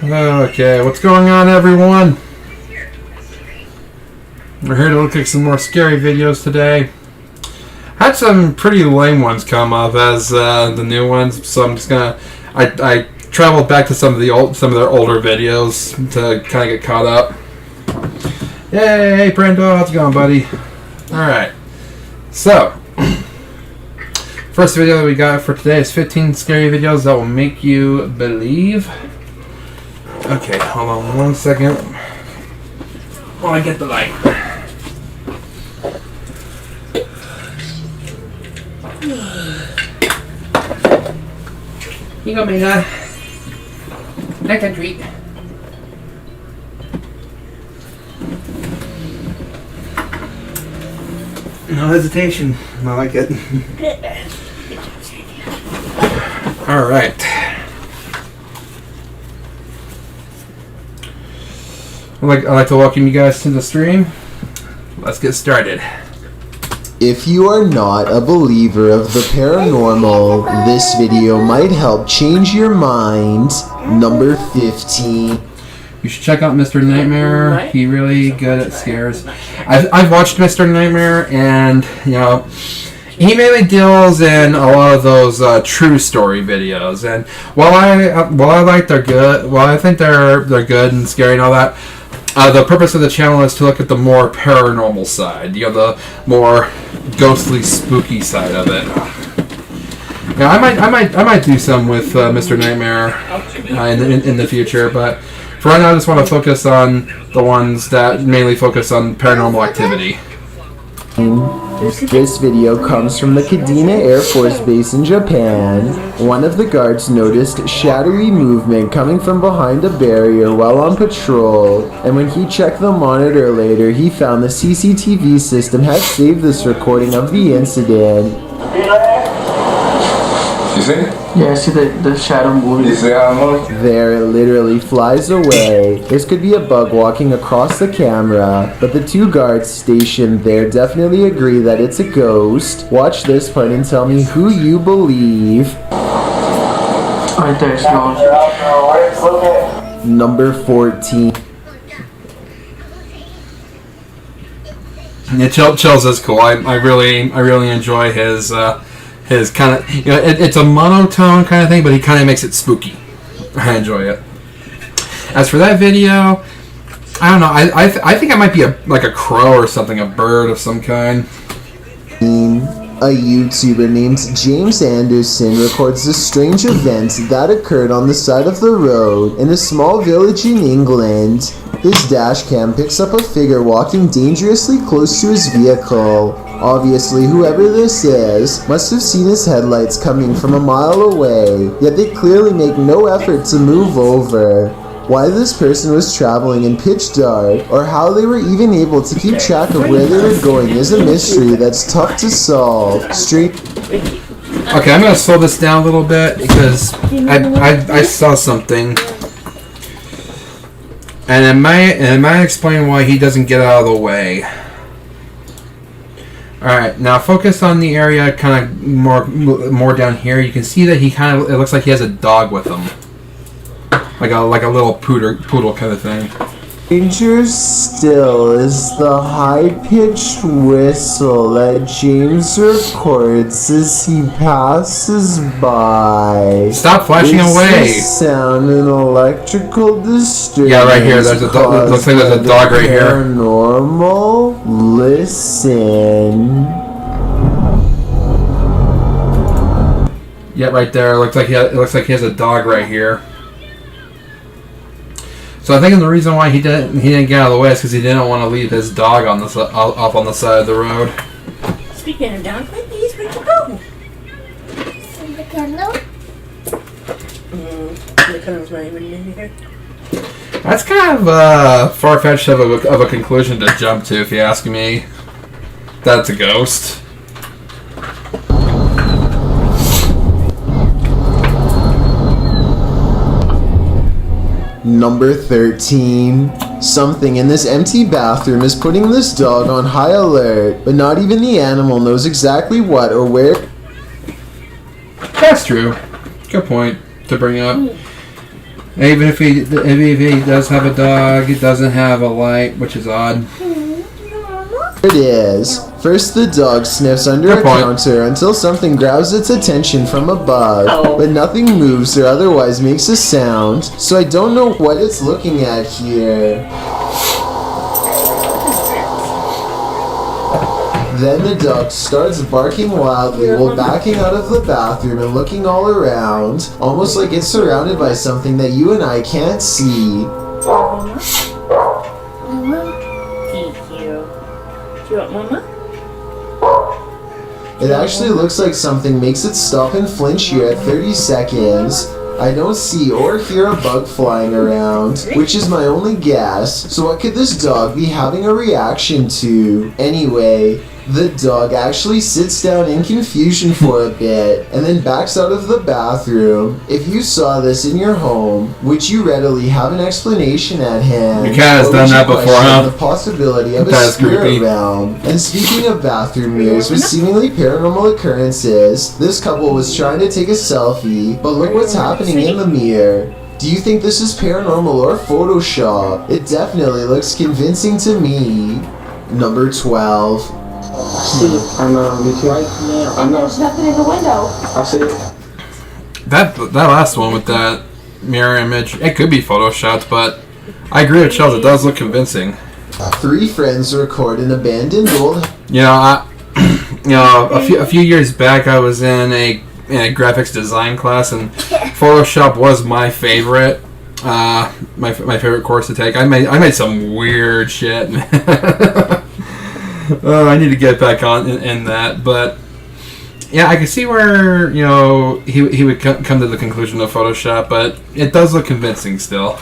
Okay, what's going on, everyone? We're here to look at some more scary videos today. Had some pretty lame ones come up as the new ones, so I'm just gonna. I traveled back to some of their older videos to kind of get caught up. Hey, Brendo, how's it going, buddy? All right. So, first video that we got for today is 15 scary videos that will make you believe. Okay, hold on 1 second while I get the light. Here you go, Mega. Next and treat. No hesitation. I like it. All right. I'd like to welcome you guys to the stream. Let's get started. If you are not a believer of the paranormal, this video might help change your mind. Number 15. You should check out Mr. Nightmare. He's really good at scares. I've watched Mr. Nightmare, and you know, he mainly deals in a lot of those true story videos. And while I like they're good, while I think they're good and scary and all that, the purpose of the channel is to look at the more paranormal side. You know, the more ghostly, spooky side of it. Now, I might do some with Mr. Nightmare in the future, but for right now, I just want to focus on the ones that mainly focus on paranormal activity. This video comes from the Kadena Air Force Base in Japan. One of the guards noticed shadowy movement coming from behind a barrier while on patrol, and when he checked the monitor later, he found the CCTV system had saved this recording of the incident. You see? Yeah, I see the shadow moving. You see how it moves? There it literally flies away. This could be a bug walking across the camera, but the two guards stationed there definitely agree that it's a ghost. Watch this part and tell me who you believe. Right there, it's gone. Number 14. Yeah, Chills is cool. I really enjoy his kind of, you know, it's a monotone kind of thing, but he kind of makes it spooky. I enjoy it. As for that video, I don't know. I think it might be like a crow or something, a bird of some kind. A YouTuber named James Anderson records a strange event that occurred on the side of the road in a small village in England. His dash cam picks up a figure walking dangerously close to his vehicle. Obviously, whoever this is must have seen his headlights coming from a mile away, yet they clearly make no effort to move over. Why this person was traveling in pitch dark, or how they were even able to keep track of where they were going, is a mystery that's tough to solve. Okay, I'm going to slow this down a little bit because I saw something. And it might explain why he doesn't get out of the way. Alright, now focus on the area kind of more down here. You can see that it looks like he has a dog with him. Like a little poodle kind of thing. Danger still is the high-pitched whistle that James records as he passes by. Stop flashing away! Sound an electrical disturbance. Yeah, right here. Looks like there's a dog right here. Paranormal. Listen. Yeah, right there. It looks like he has a dog right here. So I think the reason why he didn't get out of the way is because he didn't want to leave his dog off on the side of the road. Speaking of down, please, where'd you go? In the candle? The candle's not even in here. That's kind of far-fetched of a conclusion to jump to, if you ask me. That's a ghost. Number 13. Something in this empty bathroom is putting this dog on high alert, but not even the animal knows exactly what or where. That's true. Good point to bring up. Even if he does have a dog, it doesn't have a light, which is odd. It is. First, the dog sniffs under a counter until something grabs its attention from above, but nothing moves or otherwise makes a sound, so I don't know what it's looking at here. Then the dog starts barking wildly while backing out of the bathroom and looking all around, almost like it's surrounded by something that you and I can't see. Thank you. Do you want Mama? It actually looks like something makes it stop and flinch here at 30 seconds. I don't see or hear a bug flying around, which is my only guess, so what could this dog be having a reaction to? Anyway, the dog actually sits down in confusion for a bit, and then backs out of the bathroom. If you saw this in your home, would you readily have an explanation at hand? Your cat has done that before, huh? The possibility of a spirit realm. And speaking of bathroom mirrors with seemingly paranormal occurrences, this couple was trying to take a selfie, but look what's happening in the mirror. Do you think this is paranormal or Photoshop? It definitely looks convincing to me. Number 12. See, I know, me too. Right now. And there's nothing in the window. I see it. That last one with that mirror image, it could be photoshopped, but I agree with Charles. It does look convincing. 3 friends record an abandoned old. A few years back, I was in a graphics design class, and Photoshop was my favorite. My favorite course to take. I made some weird shit. I need to get back on in that, but yeah, I can see where he would come to the conclusion of Photoshop, but it does look convincing still.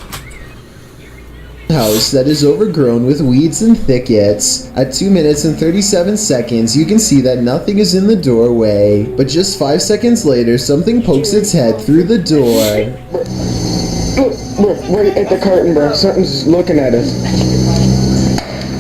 House that is overgrown with weeds and thickets. At 2 minutes and 37 seconds, you can see that nothing is in the doorway, but just 5 seconds later, something pokes its head through the door. Look, right at the curtain, bro. Something's looking at us.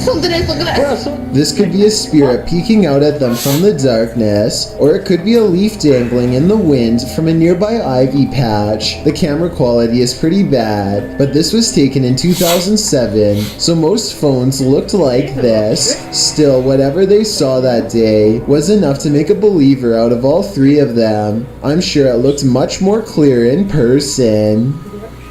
Something is looking at us. This could be a spirit peeking out at them from the darkness, or it could be a leaf dangling in the wind from a nearby ivy patch. The camera quality is pretty bad, but this was taken in 2007, so most phones looked like this. Still, whatever they saw that day was enough to make a believer out of all 3 of them. I'm sure it looked much more clear in person.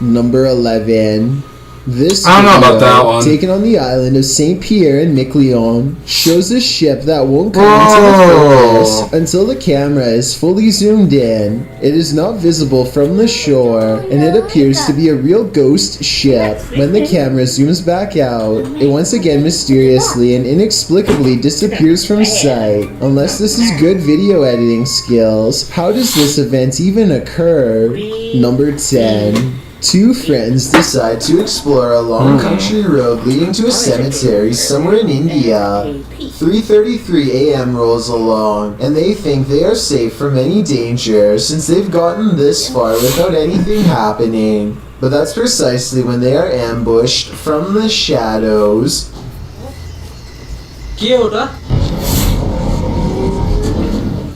Number 11. This I don't know video, about that one. taken on the island of Saint Pierre in Miquelon, shows a ship that won't come into the focus until the camera is fully zoomed in. It is not visible from the shore, and it appears to be a real ghost ship. When the camera zooms back out, it once again mysteriously and inexplicably disappears from sight. Unless this is good video editing skills, how does this event even occur? Number 10. 2 friends decide to explore a long country road leading to a cemetery somewhere in India. 3:33 a.m. rolls along, and they think they are safe from any danger since they've gotten this far without anything happening. But that's precisely when they are ambushed from the shadows.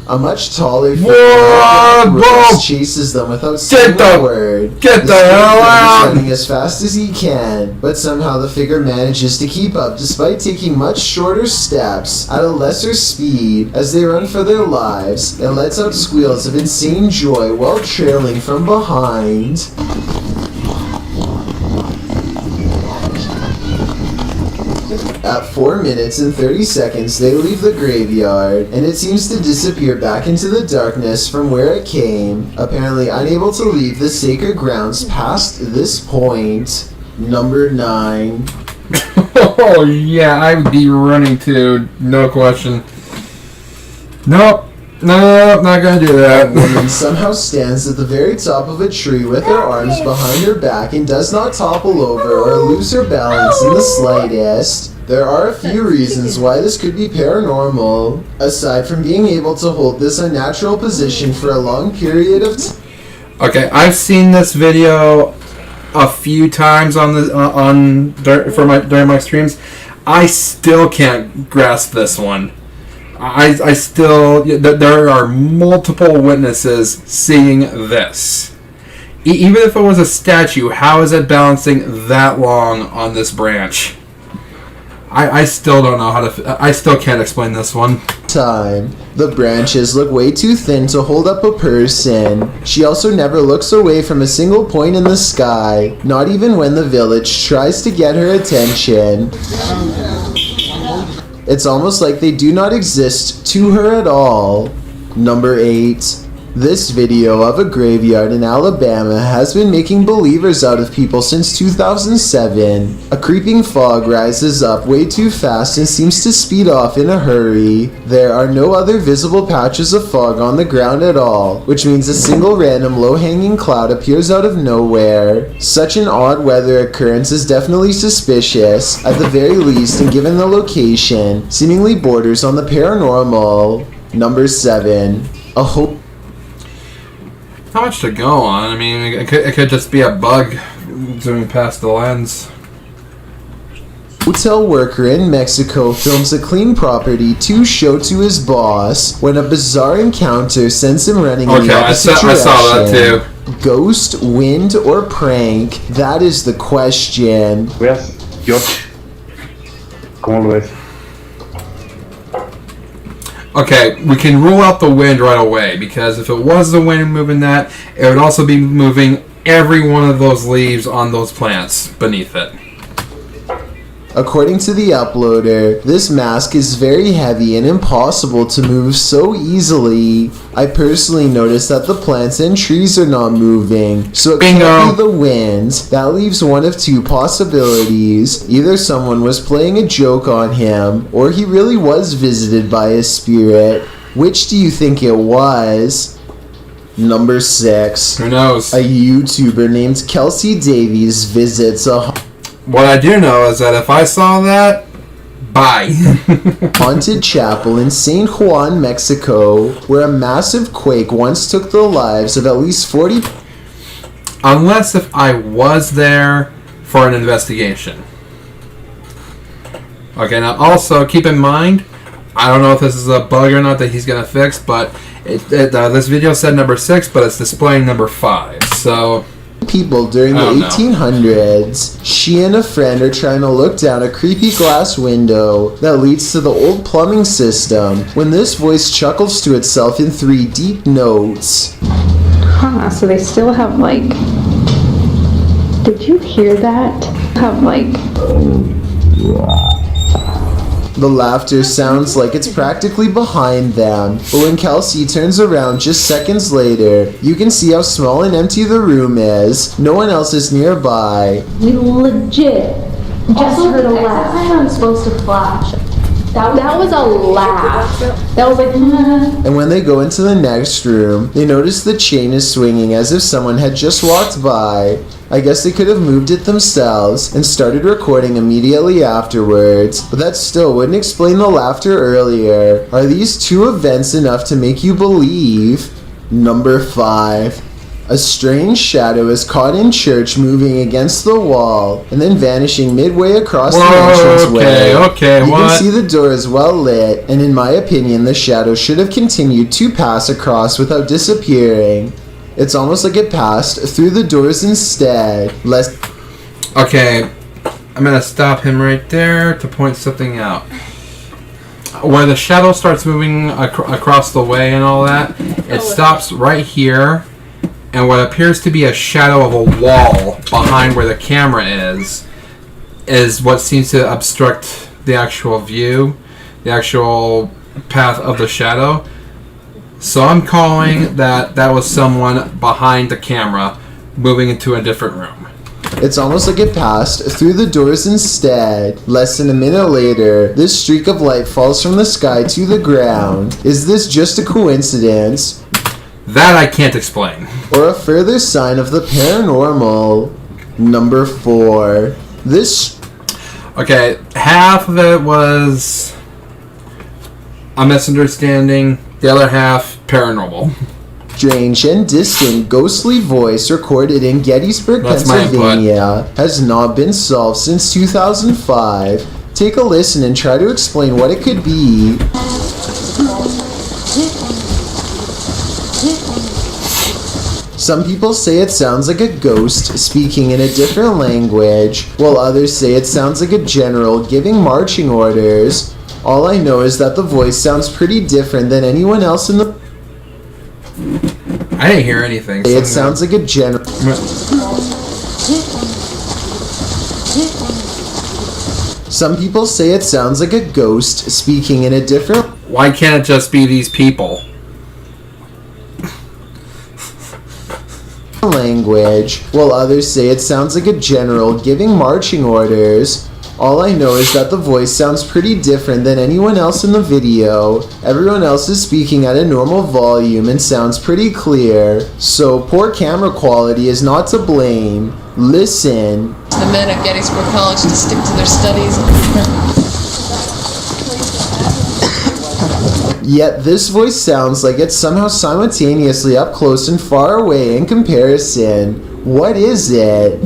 A much taller figure chases them without saying a word. Get the hell out! Running as fast as he can, but somehow the figure manages to keep up despite taking much shorter steps at a lesser speed as they run for their lives. It lets out squeals of insane joy while trailing from behind. At 4 minutes and 30 seconds, they leave the graveyard, and it seems to disappear back into the darkness from where it came, apparently unable to leave the sacred grounds past this point. Number 9. Oh yeah, I would be running too, no question. Nope. No, not gonna do that. A woman somehow stands at the very top of a tree with her arms behind her back and does not topple over or lose her balance in the slightest. There are a few reasons why this could be paranormal, aside from being able to hold this unnatural position for a long period of time. Okay, I've seen this video a few times during my streams. I still can't grasp this one. I still, there are multiple witnesses seeing this. Even if it was a statue, how is it balancing that long on this branch? I still don't know how to... I still can't explain this one. Time. The branches look way too thin to hold up a person. She also never looks away from a single point in the sky, not even when the village tries to get her attention. It's almost like they do not exist to her at all. Number 8. This video of a graveyard in Alabama has been making believers out of people since 2007. A creeping fog rises up way too fast and seems to speed off in a hurry. There are no other visible patches of fog on the ground at all, which means a single random low-hanging cloud appears out of nowhere. Such an odd weather occurrence is definitely suspicious, at the very least, and given the location, seemingly borders on the paranormal. Number 7. A hope. Not much to go on. I mean, it could just be a bug zooming past the lens. Hotel worker in Mexico films a clean property to show to his boss when a bizarre encounter sends him running in the opposite direction. I saw that too. Ghost, wind, or prank? That is the question. Veas, George. ¿Cómo lo ves? Okay, we can rule out the wind right away, because if it was the wind moving that, it would also be moving every one of those leaves on those plants beneath it. According to the uploader, this mask is very heavy and impossible to move so easily. I personally noticed that the plants and trees are not moving, so it can't be the wind. That leaves one of two possibilities. Either someone was playing a joke on him, or he really was visited by a spirit. Which do you think it was? Number 6. Who knows? A YouTuber named Kelsey Davies visits a... What I do know is that if I saw that, bye. haunted chapel in San Juan, Mexico, where a massive quake once took the lives of at least 40... Unless if I was there for an investigation. Okay, now also keep in mind, I don't know if this is a bug or not that he's going to fix, but this video said number 6, but it's displaying number 5, so... people during the 1800s. She and a friend are trying to look down a creepy glass window that leads to the old plumbing system when this voice chuckles to itself in 3 deep notes. Huh, so they still have like... Did you hear that? Have like... The laughter sounds like it's practically behind them, but when Kelsey turns around just seconds later, you can see how small and empty the room is. No one else is nearby. We legit just heard a laugh. I'm supposed to flash. That was a laugh. That was like... And when they go into the next room, they notice the chain is swinging as if someone had just walked by. I guess they could have moved it themselves and started recording immediately afterwards, but that still wouldn't explain the laughter earlier. Are these 2 events enough to make you believe? Number 5. A strange shadow is caught in church moving against the wall and then vanishing midway across the entranceway. Okay, you can see the door is well lit, and in my opinion, the shadow should have continued to pass across without disappearing. It's almost like it passed through the doors instead. Okay, I'm gonna stop him right there to point something out. Where the shadow starts moving across the way and all that, it stops right here, and what appears to be a shadow of a wall behind where the camera is what seems to obstruct the actual view, the actual path of the shadow. So I'm calling that was someone behind the camera moving into a different room. It's almost like it passed through the doors instead. Less than a minute later, this streak of light falls from the sky to the ground. Is this just a coincidence? That I can't explain. Or a further sign of the paranormal? Number 4. Okay, half of it was a misunderstanding. The other half, paranormal. Strange and distant ghostly voice recorded in Gettysburg, Pennsylvania has not been solved since 2005. Take a listen and try to explain what it could be. Some people say it sounds like a ghost speaking in a different language, while others say it sounds like a general giving marching orders. All I know is that the voice sounds pretty different than anyone else in the... I didn't hear anything. It sounds like a general... Some people say it sounds like a ghost speaking in a different... Why can't it just be these people? language, while others say it sounds like a general giving marching orders. All I know is that the voice sounds pretty different than anyone else in the video. Everyone else is speaking at a normal volume and sounds pretty clear, so poor camera quality is not to blame. Listen. The men at Gettysburg College to stick to their studies. Yet this voice sounds like it's somehow simultaneously up close and far away in comparison. What is it?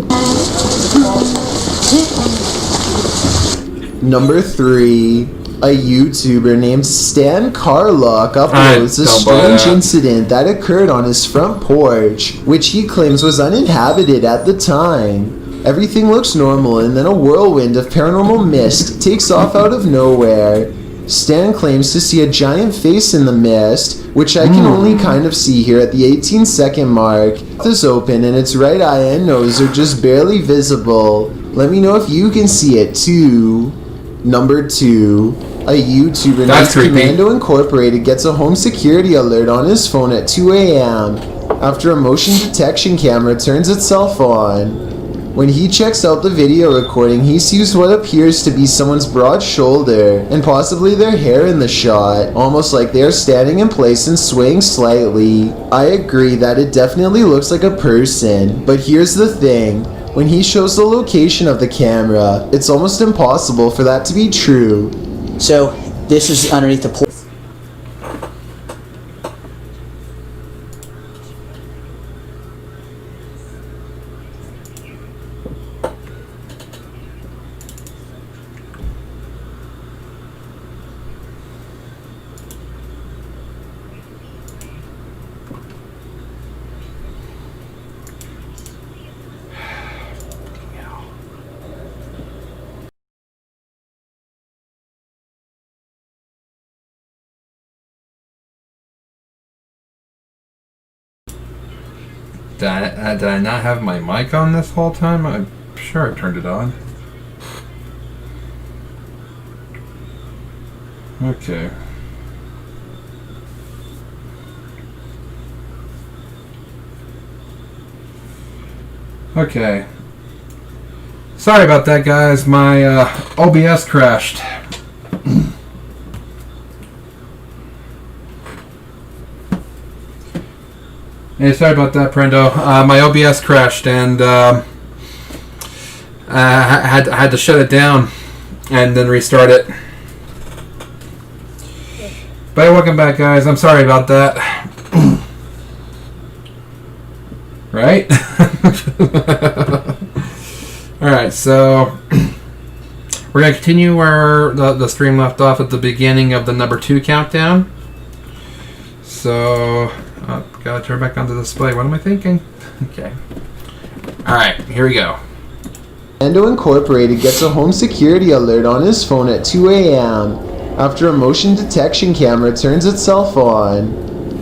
Number 3. A YouTuber named Stan Carlock uploads a strange incident that occurred on his front porch, which he claims was uninhabited at the time. Everything looks normal, and then a whirlwind of paranormal mist takes off out of nowhere. Stan claims to see a giant face in the mist, which I can only kind of see here at the 18-second mark. It is open and its right eye and nose are just barely visible. Let me know if you can see it too. Number 2. A YouTuber named Commando Incorporated gets a home security alert on his phone at 2 a.m. after a motion detection camera turns itself on. When he checks out the video recording, he sees what appears to be someone's broad shoulder and possibly their hair in the shot, almost like they are standing in place and swaying slightly. I agree that it definitely looks like a person, but here's the thing. When he shows the location of the camera, it's almost impossible for that to be true. So, this is underneath the porch. Did I not have my mic on this whole time? I'm sure I turned it on. Okay. Okay. Sorry about that, guys. My OBS crashed. Hey, sorry about that, Prendo. My OBS crashed and I had to shut it down and then restart it. But welcome back, guys. I'm sorry about that. Right? Alright, so we're going to continue where the stream left off at the beginning of the number 2 countdown. So... gotta turn back on the display. What am I thinking? Okay. Alright, here we go. Commando Incorporated gets a home security alert on his phone at 2 a.m. after a motion detection camera turns itself on.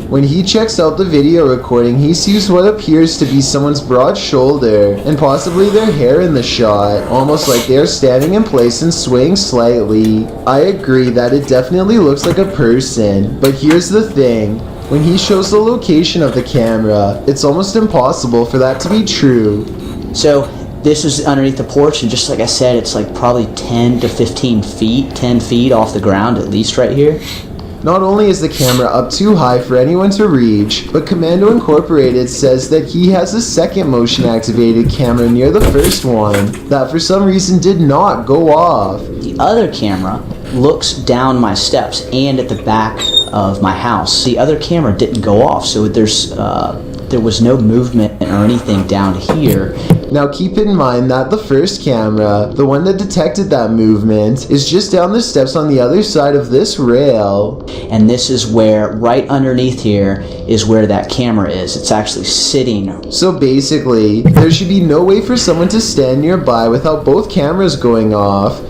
When he checks out the video recording, he sees what appears to be someone's broad shoulder and possibly their hair in the shot, almost like they are standing in place and swaying slightly. I agree that it definitely looks like a person, but here's the thing. When he shows the location of the camera, it's almost impossible for that to be true. So, this is underneath the porch, and just like I said, it's like probably 10 to 15 feet, 10 feet off the ground at least right here. Not only is the camera up too high for anyone to reach, but Commando Incorporated says that he has a second motion-activated camera near the first one that for some reason did not go off. The other camera looks down my steps and at the back of my house. The other camera didn't go off, so there was no movement or or anything down here. Now keep in mind that the first camera, the one that detected that movement, is just down the steps on the other side of this rail. And this is where, right underneath here, is where that camera is. It's actually sitting. So basically, there should be no way for someone to stand nearby without both cameras going off.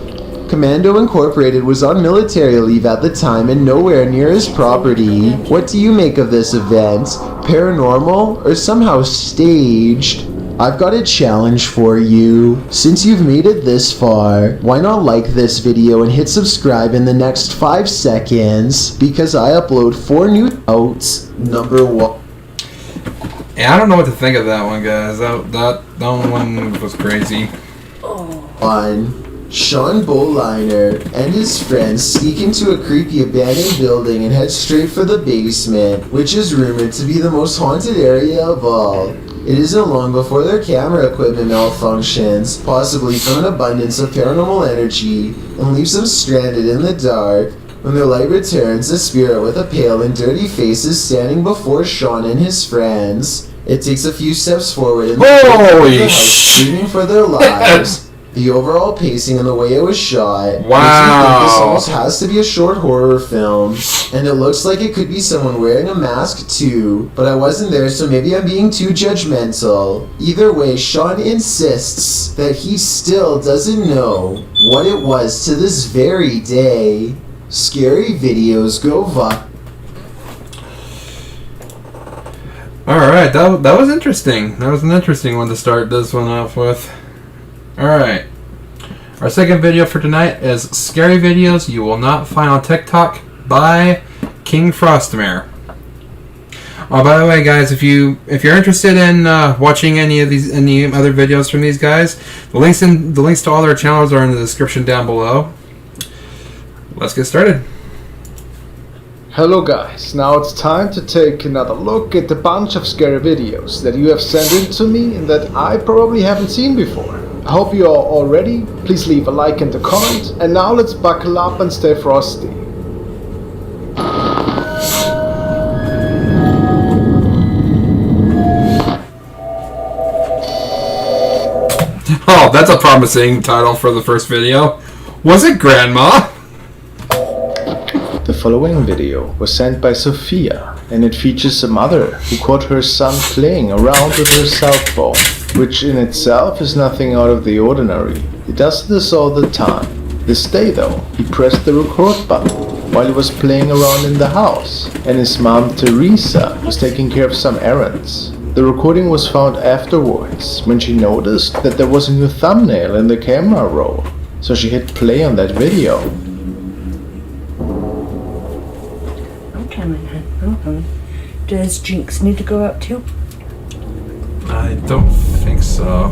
Commando Incorporated was on military leave at the time and nowhere near his property. What do you make of this event? Paranormal or somehow staged? I've got a challenge for you. Since you've made it this far, why not like this video and hit subscribe in the next 5 seconds? Because I upload 4 new outs. Number 1. Yeah, I don't know what to think of that one, guys. That one was crazy. 1. Sean Boliner and his friends sneak into a creepy abandoned building and head straight for the basement, which is rumored to be the most haunted area of all. It isn't long before their camera equipment malfunctions, possibly from an abundance of paranormal energy, and leaves them stranded in the dark. When their light returns, a spirit with a pale and dirty face is standing before Sean and his friends. It takes a few steps forward in the house, screaming for their lives. The overall pacing and the way it was shot makes me think this almost has to be a short horror film. And it looks like it could be someone wearing a mask too, but I wasn't there, so maybe I'm being too judgmental. Either way, Sean insists that he still doesn't know what it was to this very day. Scary videos go viral. Alright, that was interesting. That was an interesting one to start this one off with. Alright. Our second video for tonight is Scary Videos You Will Not Find on TikTok by King Frostmare. Oh, by the way, guys, if you're interested in watching any other videos from these guys, the links to all their channels are in the description down below. Let's get started. Hello guys, now it's time to take another look at the bunch of scary videos that you have sent in to me and that I probably haven't seen before. I hope you are all ready. Please leave a like and a comment, and now let's buckle up and stay frosty. Oh, that's a promising title for the first video. Was it Grandma? The following video was sent by Sophia, and it features a mother who caught her son playing around with her cell phone, which in itself is nothing out of the ordinary. He does this all the time. This day though, he pressed the record button while he was playing around in the house, and his mom Teresa was taking care of some errands. The recording was found afterwards when she noticed that there was a new thumbnail in the camera roll, so she hit play on that video. Does Jinx need to go out too? I don't think so.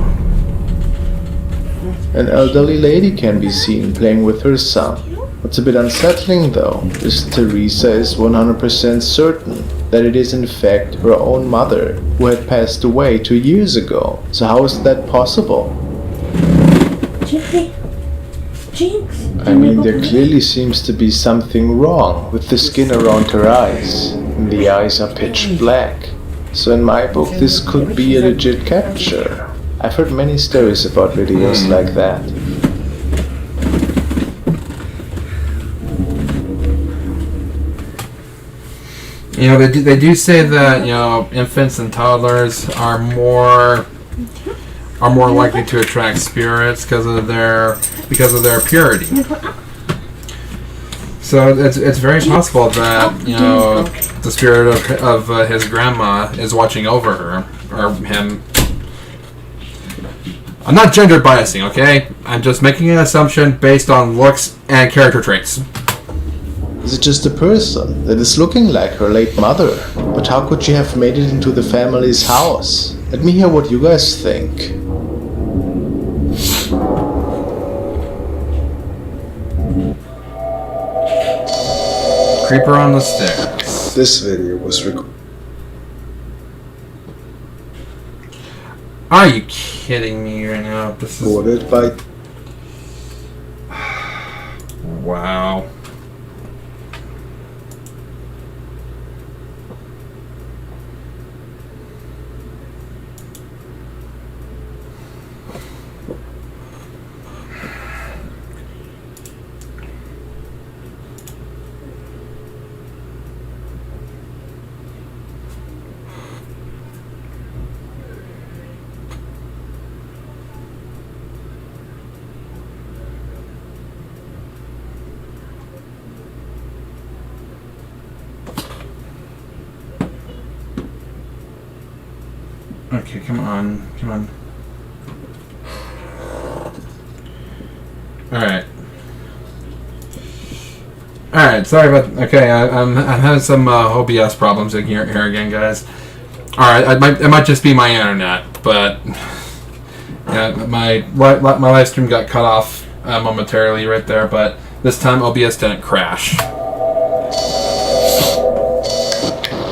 An elderly lady can be seen playing with her son. What's a bit unsettling though is Teresa is 100% certain that it is in fact her own mother who had passed away 2 years ago. So how is that possible? Jinx? I mean, there clearly seems to be something wrong with the skin around her eyes, and the eyes are pitch black. So in my book this could be a legit capture. I've heard many stories about videos like that. You know, they do say that, you know, infants and toddlers are more likely to attract spirits because of their purity. So it's very possible that, you know, the spirit of his grandma is watching over her or him. I'm not gender biasing, okay? I'm just making an assumption based on looks and character traits. Is it just a person that is looking like her late mother? But how could she have made it into the family's house? Let me hear what you guys think. Creeper on the stairs. This video was recorded. Are you kidding me right now? This is Recorded by... Wow. Okay, come on. Come on. Alright. Alright, sorry about... Okay, I'm having some OBS problems here again, guys. Alright, it might just be my internet, but... Yeah, my live stream got cut off momentarily right there, but this time OBS didn't crash.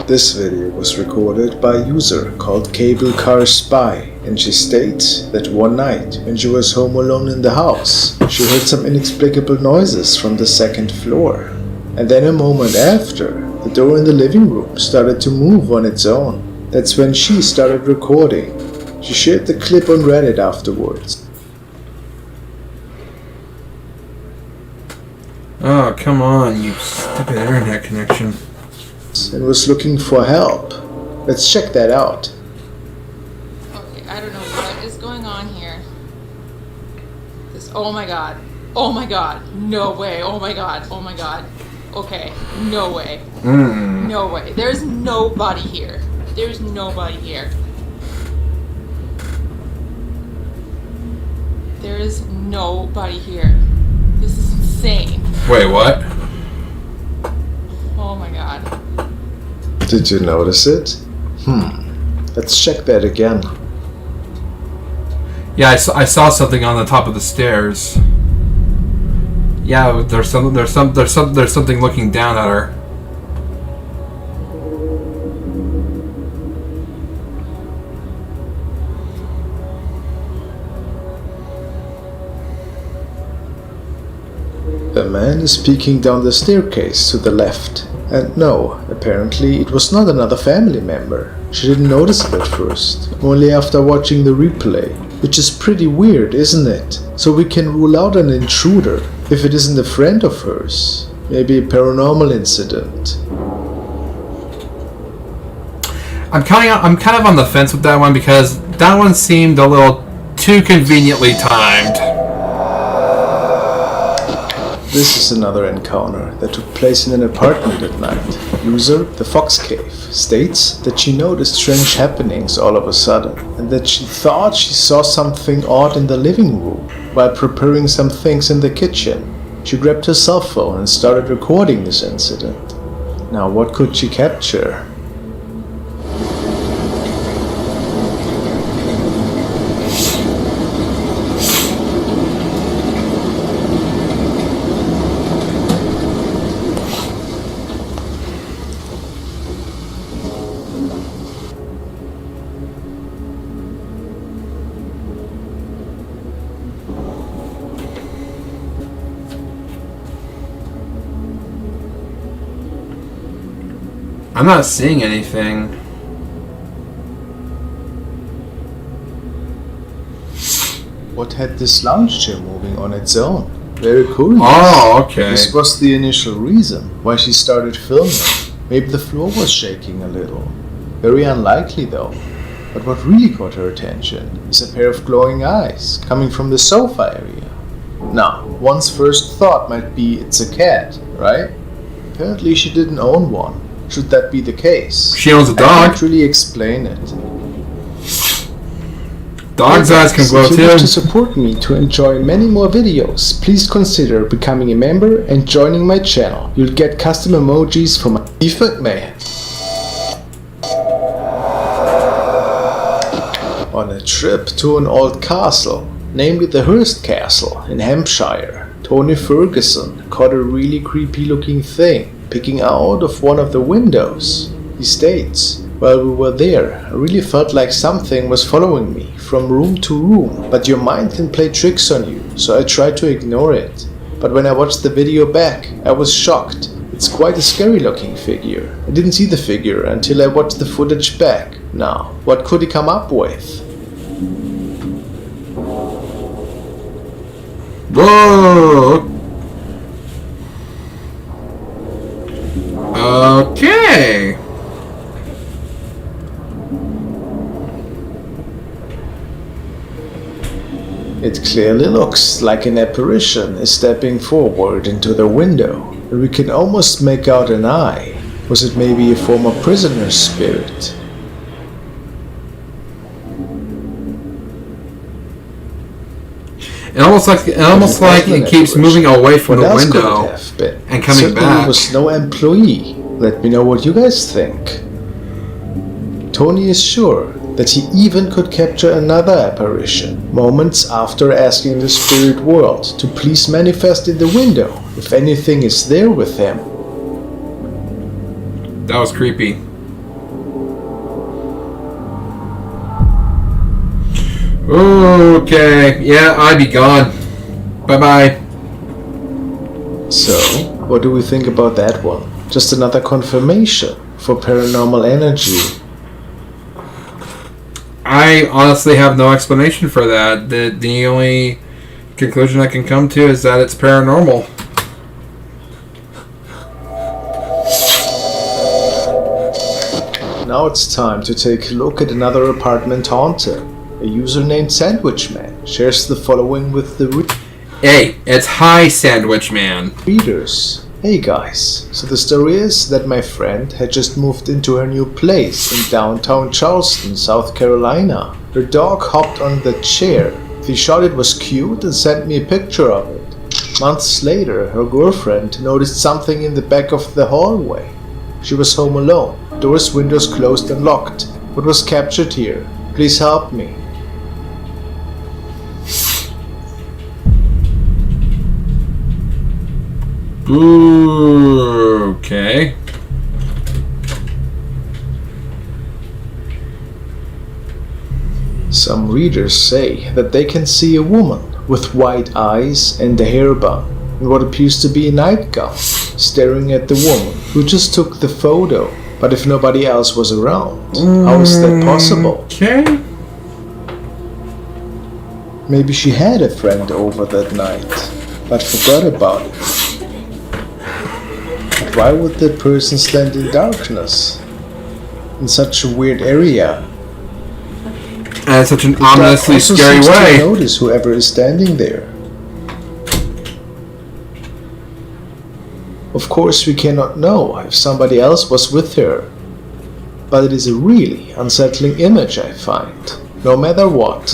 This video was recorded by a user called Cable Car Spy, and she states that one night when she was home alone in the house, she heard some inexplicable noises from the second floor. And then a moment after, the door in the living room started to move on its own. That's when she started recording. She shared the clip on Reddit afterwards. Oh, come on, you stupid internet connection. And was looking for help. Let's check that out. Okay, I don't know what is going on here. Oh my god. Oh my god. No way. Oh my god. Oh my god. Okay. No way. No way. There's nobody here. There's nobody here. There is nobody here. This is insane. Wait, what? Oh my god. Did you notice it? Let's check that again. Yeah, I saw something on the top of the stairs. Yeah, there's something looking down at her. A man is peeking down the staircase to the left. And no, apparently it was not another family member. She didn't notice it at first, only after watching the replay. Which is pretty weird, isn't it? So we can rule out an intruder if it isn't a friend of hers. Maybe a paranormal incident. I'm kind of on the fence with that one because that one seemed a little too conveniently timed. This is another encounter that took place in an apartment at night. User, the Fox Cave, states that she noticed strange happenings all of a sudden, and that she thought she saw something odd in the living room while preparing some things in the kitchen. She grabbed her cell phone and started recording this incident. Now what could she capture? I'm not seeing anything. What had this lounge chair moving on its own? Very curious. Oh, okay. This was the initial reason why she started filming. Maybe the floor was shaking a little. Very unlikely though. But what really caught her attention is a pair of glowing eyes coming from the sofa area. Now, one's first thought might be it's a cat, right? Apparently she didn't own one. Should that be the case? She owns a I dog. can't really explain it. Dog's eyes can glow If you too. wish to support me to enjoy many more videos, please consider becoming a member and joining my channel. You'll get custom emojis for my Steve Man. On a trip to an old castle, namely the Hearst Castle in Hampshire, Tony Ferguson caught a really creepy looking thing picking out of one of the windows. He states, "While we were there, I really felt like something was following me from room to room, but your mind can play tricks on you, so I tried to ignore it. But when I watched the video back, I was shocked. It's quite a scary looking figure. I didn't see the figure until I watched the footage back. Now, what could he come up with?" Whoa. Okay. It clearly looks like an apparition is stepping forward into the window, and we can almost make out an eye. Was it maybe a former prisoner's spirit? Almost like it keeps moving away from the What else could window it have been? and coming Certainly back. It was no employee. Let me know what you guys think. Tony is sure that he even could capture another apparition moments after asking the spirit world to please manifest in the window if anything is there with him. That was creepy. Okay, yeah, I'd be gone. Bye-bye. So, what do we think about that one? Just another confirmation for paranormal energy. I honestly have no explanation for that. The only conclusion I can come to is that it's paranormal. Now it's time to take a look at another apartment haunted. A user named Sandwichman shares the following with the Hey, it's Hi Sandwich Man. readers. Hey guys, so the story is that my friend had just moved into her new place in downtown Charleston, South Carolina. Her dog hopped on the chair. She thought it was cute and sent me a picture of it. Months later, her girlfriend noticed something in the back of the hallway. She was home alone, doors, windows closed and locked. What was captured here? Please help me. Ooh, okay. Some readers say that they can see a woman with white eyes and a hair bun in what appears to be a nightgown, staring at the woman who just took the photo. But if nobody else was around, how is that possible? Okay. Maybe she had a friend over that night, but forgot about it. But why would that person stand in darkness? In such a weird area? And such an The dark ominously also scary seems to way. notice whoever is standing there. Of course, we cannot know if somebody else was with her, but it is a really unsettling image, I find, no matter what.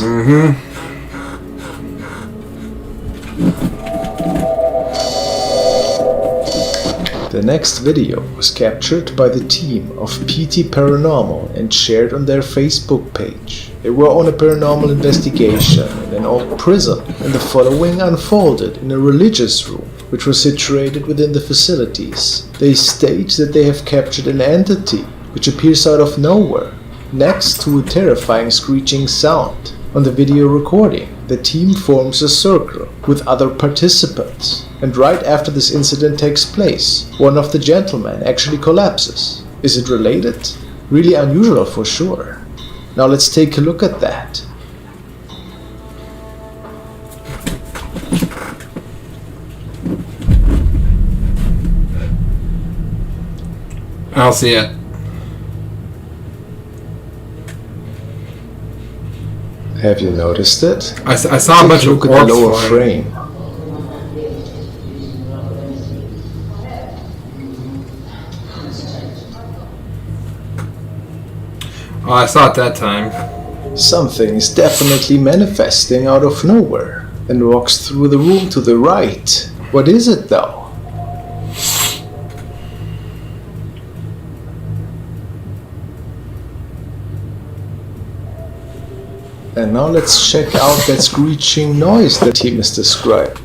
The next video was captured by the team of PT Paranormal and shared on their Facebook page. They were on a paranormal investigation in an old prison, and the following unfolded in a religious room which was situated within the facilities. They state that they have captured an entity which appears out of nowhere, next to a terrifying screeching sound. On the video recording, the team forms a circle with other participants, and right after this incident takes place, one of the gentlemen actually collapses. Is it related? Really unusual for sure. Now let's take a look at that. I'll see it. Have you noticed it? I saw a bunch Take a of look at the orbs lower flying. frame. Oh, I saw it that time. Something is definitely manifesting out of nowhere and walks through the room to the right. What is it though? And now let's check out that screeching noise that he misdescribed.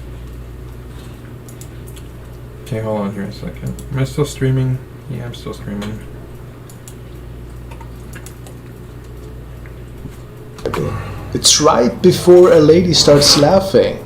Okay, hold on here a second. Am I still streaming? Yeah, I'm still streaming. It's right before a lady starts laughing.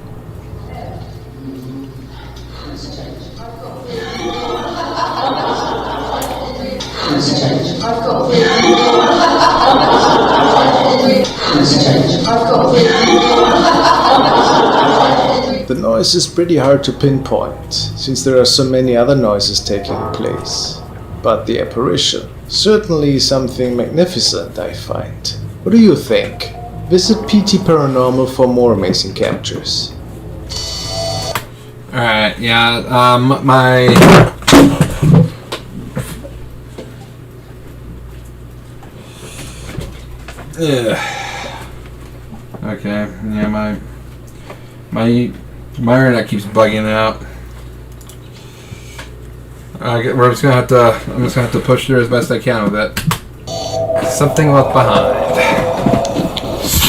The noise is pretty hard to pinpoint, since there are so many other noises taking place. But the apparition, certainly something magnificent, I find. What do you think? Visit PT Paranormal for more amazing captures. Alright, yeah, my... Ugh. Okay, yeah, my internet keeps bugging out. I'm just gonna have to push through as best I can with it. Something left behind.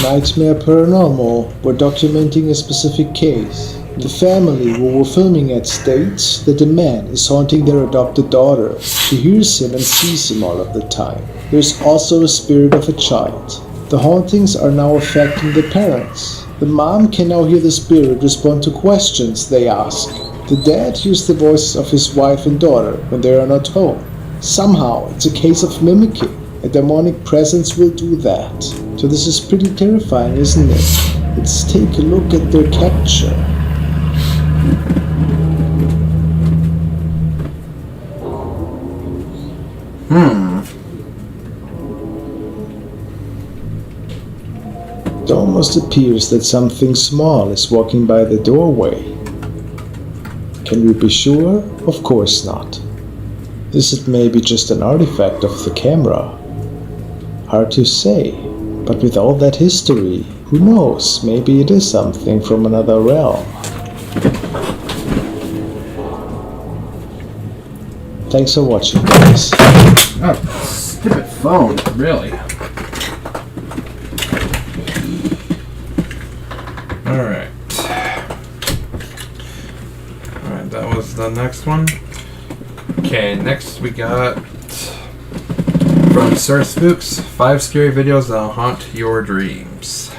Nightmare Paranormal were documenting a specific case. The family who were filming it states that the man is haunting their adopted daughter. She hears him and sees him all of the time. There's also a spirit of a child. The hauntings are now affecting the parents. The mom can now hear the spirit respond to questions they ask. The dad hears the voices of his wife and daughter when they are not home. Somehow, it's a case of mimicking. A demonic presence will do that. So this is pretty terrifying, isn't it? Let's take a look at their capture. It almost appears that something small is walking by the doorway. Can we be sure? Of course not. Is it maybe just an artifact of the camera? Hard to say, but with all that history, who knows, maybe it is something from another realm. Thanks for watching, guys. Oh, stupid phone, really. Alright. Alright, that was the next one. Okay, next we got from Sir Spooks, 5 scary videos that'll haunt your dreams.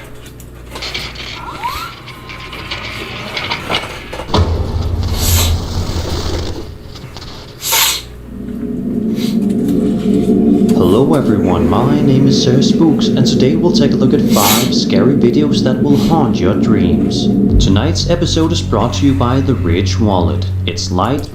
Hello everyone, my name is Sir Spooks, and today we'll take a look at 5 scary videos that will haunt your dreams. Tonight's episode is brought to you by the Rich Wallet. It's light.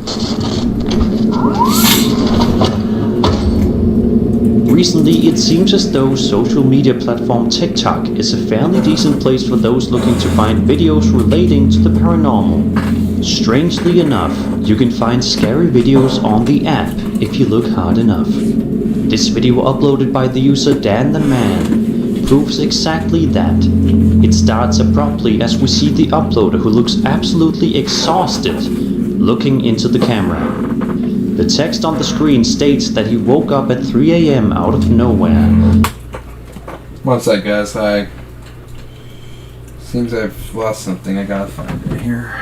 Recently, it seems as though social media platform TikTok is a fairly decent place for those looking to find videos relating to the paranormal. Strangely enough, you can find scary videos on the app if you look hard enough. This video uploaded by the user Dan the Man proves exactly that. It starts abruptly as we see the uploader, who looks absolutely exhausted, looking into the camera. The text on the screen states that he woke up at 3 a.m. out of nowhere. One sec, guys. Seems I've lost something. I gotta find it here.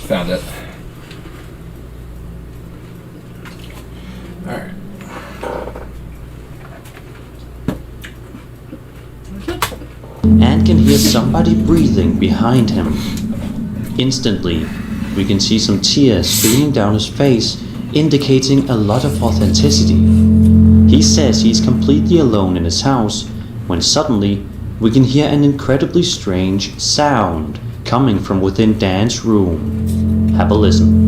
Found it. Alright. And can hear somebody breathing behind him. Instantly, we can see some tears streaming down his face, indicating a lot of authenticity. He says he's completely alone in his house, when suddenly we can hear an incredibly strange sound coming from within Dan's room. Have a listen.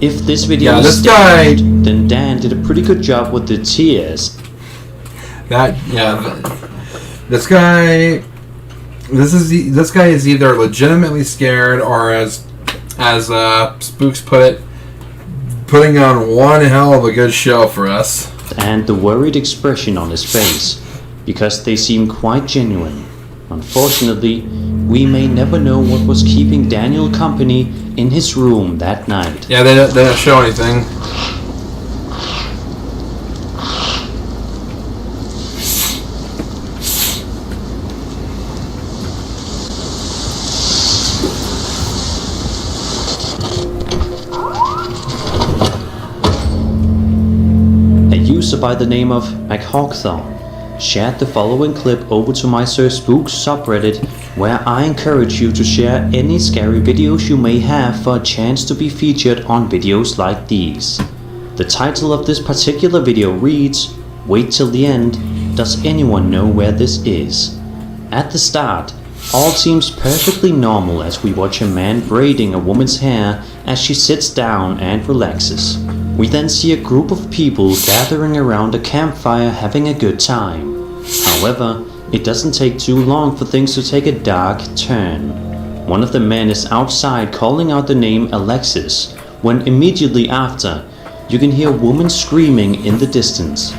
If this video is staged, then Dan did a pretty good job with the tears. This guy is either legitimately scared, or as Spooks put it, putting on one hell of a good show for us. And the worried expression on his face, because they seem quite genuine. Unfortunately, we may never know what was keeping Daniel company in his room that night. Yeah, they don't show anything. A user by the name of McHawkthon shared the following clip over to my Sir Spooks subreddit where I encourage you to share any scary videos you may have for a chance to be featured on videos like these. The title of this particular video reads, "Wait till the end, does anyone know where this is?" At the start, all seems perfectly normal as we watch a man braiding a woman's hair as she sits down and relaxes. We then see a group of people gathering around a campfire having a good time. However, it doesn't take too long for things to take a dark turn. One of the men is outside calling out the name Alexis, when immediately after, you can hear a woman screaming in the distance.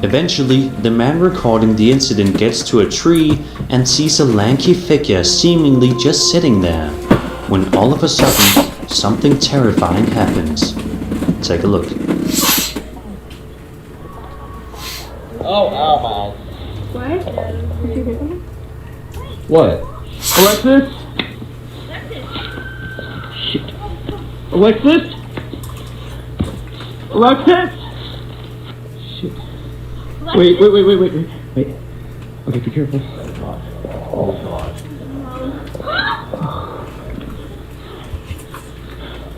Eventually, the man recording the incident gets to a tree and sees a lanky figure seemingly just sitting there, when all of a sudden, something terrifying happens. Take a look. Oh my. What? Alexis? Shit. Alexis? Alexis? Shit. Wait. Okay, be careful. Oh god.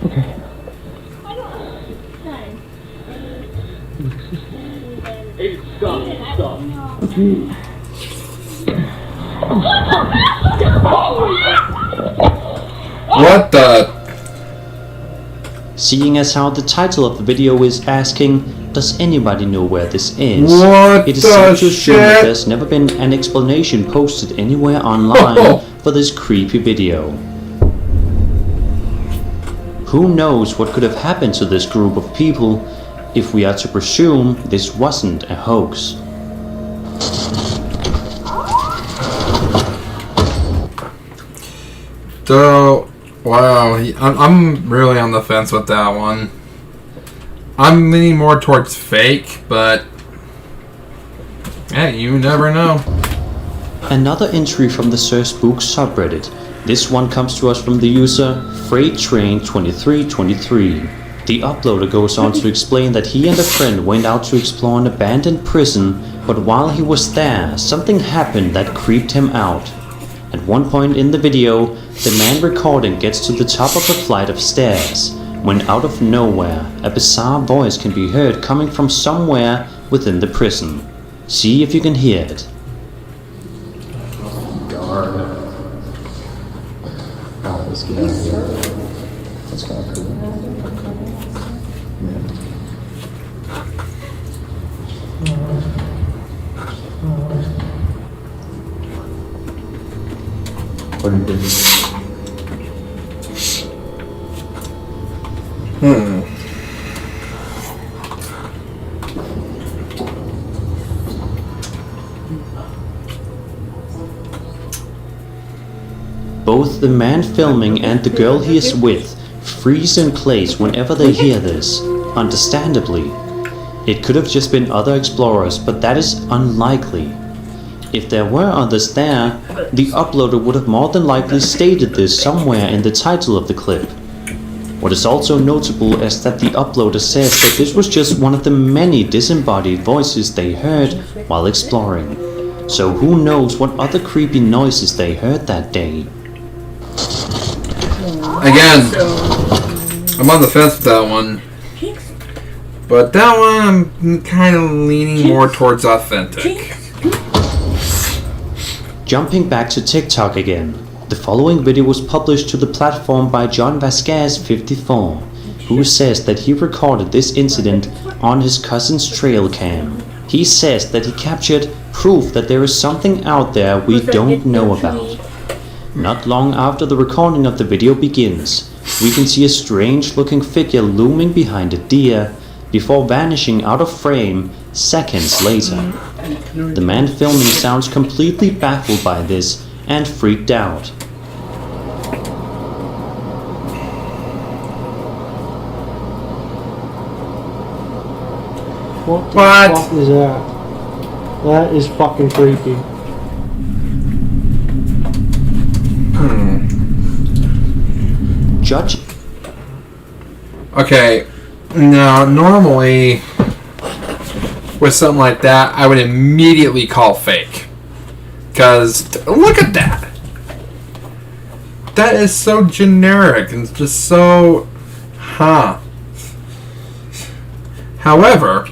Okay. Hey, stop. Okay. What the? Seeing as how the title of the video is asking, does anybody know where this is? What it is the safe to assume that shit? there's never been an explanation posted anywhere online for this creepy video. Who knows what could have happened to this group of people if we are to presume this wasn't a hoax. So, wow, I'm really on the fence with that one. I'm leaning more towards fake, but hey, you never know. Another entry from the Sir Spook subreddit. This one comes to us from the user FreightTrain2323. The uploader goes on to explain that he and a friend went out to explore an abandoned prison, but while he was there, something happened that creeped him out. At one point in the video, the man recording gets to the top of a flight of stairs, when out of nowhere, a bizarre voice can be heard coming from somewhere within the prison. See if you can hear it. Darn. Oh, let's get out of here. That's kind of cool. What do you think? Both the man filming and the girl he is with freeze in place whenever they hear this, understandably. It could have just been other explorers, but that is unlikely. If there were others there, the uploader would have more than likely stated this somewhere in the title of the clip. What is also notable is that the uploader says that this was just one of the many disembodied voices they heard while exploring. So who knows what other creepy noises they heard that day. Again, I'm on the fence with that one. But that one, I'm kind of leaning more towards authentic. Jumping back to TikTok again, the following video was published to the platform by John Vasquez54, who says that he recorded this incident on his cousin's trail cam. He says that he captured proof that there is something out there we don't know about. Not long after the recording of the video begins, we can see a strange looking figure looming behind a deer before vanishing out of frame seconds later. The man filming sounds completely baffled by this and freaked out. What the What? fuck is that? That is fucking creepy. Judge. Okay, now normally with something like that, I would immediately call fake. Because look at that. that is so generic and just so, However,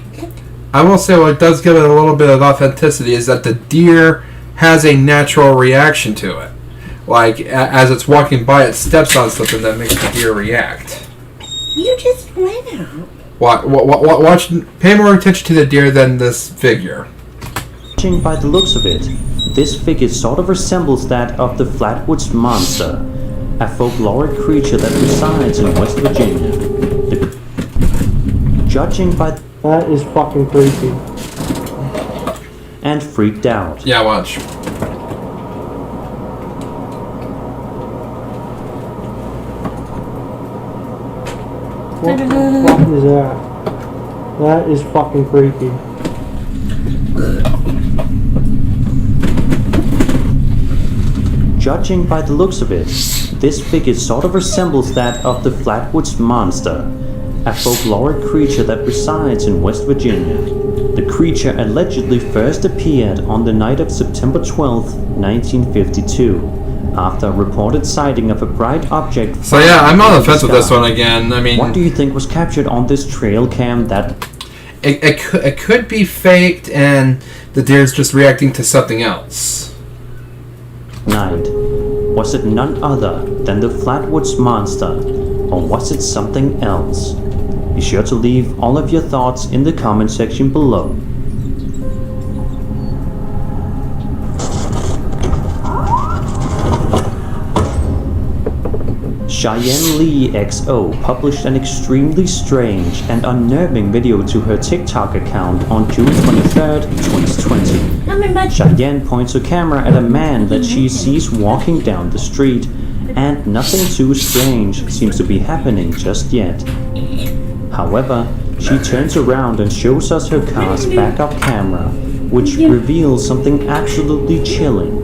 I will say what does give it a little bit of authenticity is that the deer has a natural reaction to it. Like, as it's walking by, it steps on something that makes the deer react. You just went out. Watch, pay more attention to the deer than this figure. Judging by the looks of it, this figure sort of resembles that of the Flatwoods Monster, a folkloric creature that resides in West Virginia. Judging by that is fucking creepy. And freaked out. Yeah, watch. What the fuck is that? That is fucking creepy. Judging by the looks of it, this figure sort of resembles that of the Flatwoods Monster, a folkloric creature that resides in West Virginia. The creature allegedly first appeared on the night of September 12, 1952, after a reported sighting of a bright object. So yeah, I'm on the fence with this one again. I mean, what do you think was captured on this trail cam that... It could be faked and the deer's just reacting to something else. Night. Was it none other than the Flatwoods Monster, or was it something else? Be sure to leave all of your thoughts in the comment section below. Cheyenne Lee XO published an extremely strange and unnerving video to her TikTok account on June 23rd, 2020. Cheyenne points her camera at a man that she sees walking down the street, and nothing too strange seems to be happening just yet. However, she turns around and shows us her car's backup camera, which reveals something absolutely chilling.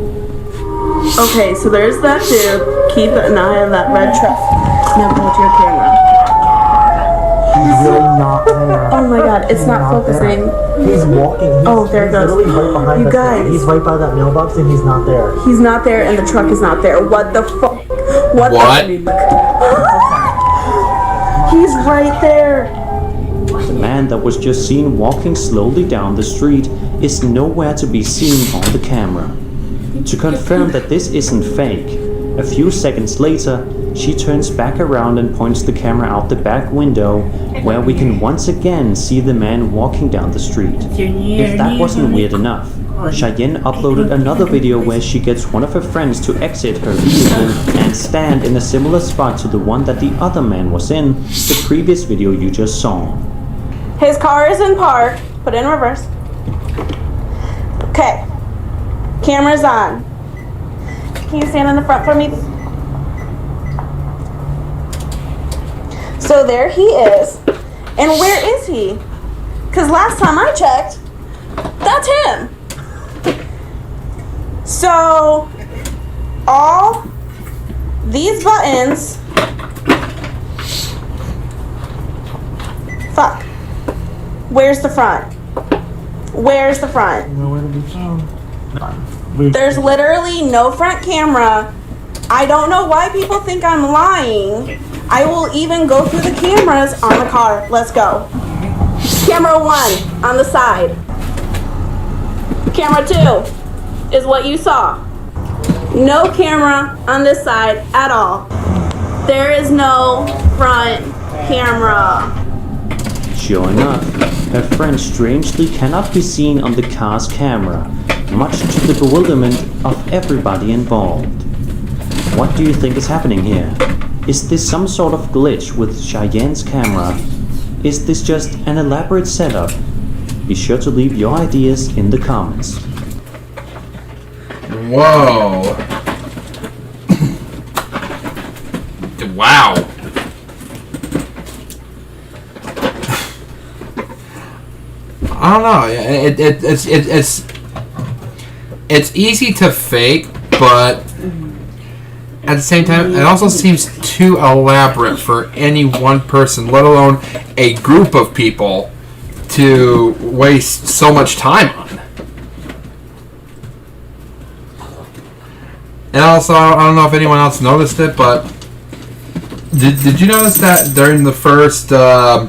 Okay, so there's that dude. Keep an eye on that red truck. Now go to your camera. He's really not there. Oh my god, it's not focusing. He's walking. There it goes. Right behind You guys. He's right by that mailbox and he's not there. He's not there and the truck is not there. What the fuck? What? He's right there. The man that was just seen walking slowly down the street is nowhere to be seen on the camera. To confirm that this isn't fake, a few seconds later, she turns back around and points the camera out the back window, where we can once again see the man walking down the street. If that wasn't weird enough, Cheyenne uploaded another video where she gets one of her friends to exit her vehicle and stand in a similar spot to the one that the other man was in the previous video you just saw. His car is in park. Put it in reverse. Okay. Camera's on. Can you stand in the front for me? So there he is. And where is he? Because last time I checked, that's him. So all these buttons, fuck. Where's the front? Where's the front? Nowhere to be found. There's literally no front camera. I don't know why people think I'm lying. I will even go through the cameras on the car. Let's go. Camera 1 on the side. Camera 2 is what you saw. No camera on this side at all. There is no front camera. Sure enough, her friend strangely cannot be seen on the car's camera, much to the bewilderment of everybody involved. What do you think is happening here? Is this some sort of glitch with Cheyenne's camera? Is this just an elaborate setup? Be sure to leave your ideas in the comments. Whoa. Wow. I don't know. It's easy to fake, but at the same time, it also seems too elaborate for any one person, let alone a group of people, to waste so much time on. And also, I don't know if anyone else noticed it, but did you notice that during the first the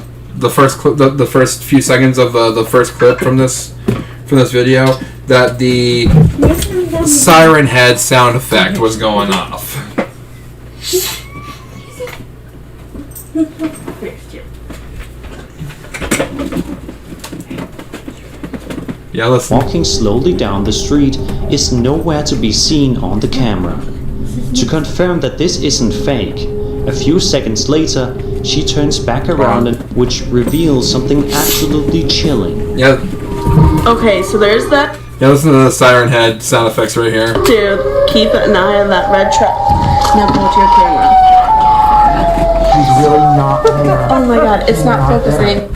first few seconds of the first clip from this video, that the siren head sound effect was going off? Yeah, listen. Walking slowly down the street is nowhere to be seen on the camera. To confirm that this isn't fake, a few seconds later, she turns back around, which reveals something absolutely chilling. Yeah. Okay, so there's that. Yeah, listen to the siren head sound effects right here. Dude, keep an eye on that red truck. Now go to your camera. He's really not there. Oh my god, it's not focusing.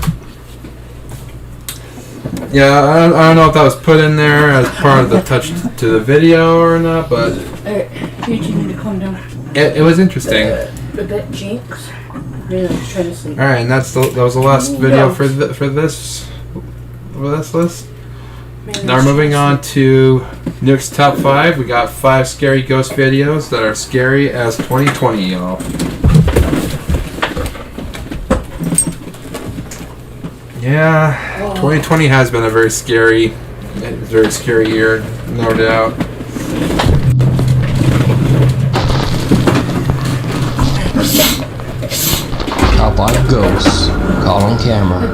Yeah, I don't know if that was put in there as part of the touch to the video or not, but You need to calm down. it was interesting. A bit jinx. Really, I'm trying to sleep. All right, and that was the last video for this list. Now we're moving on to Nuke's top 5. We got 5 scary ghost videos that are scary as 2020, y'all. Yeah, 2020 has been a very scary year, no doubt. Top 5 ghosts caught on camera.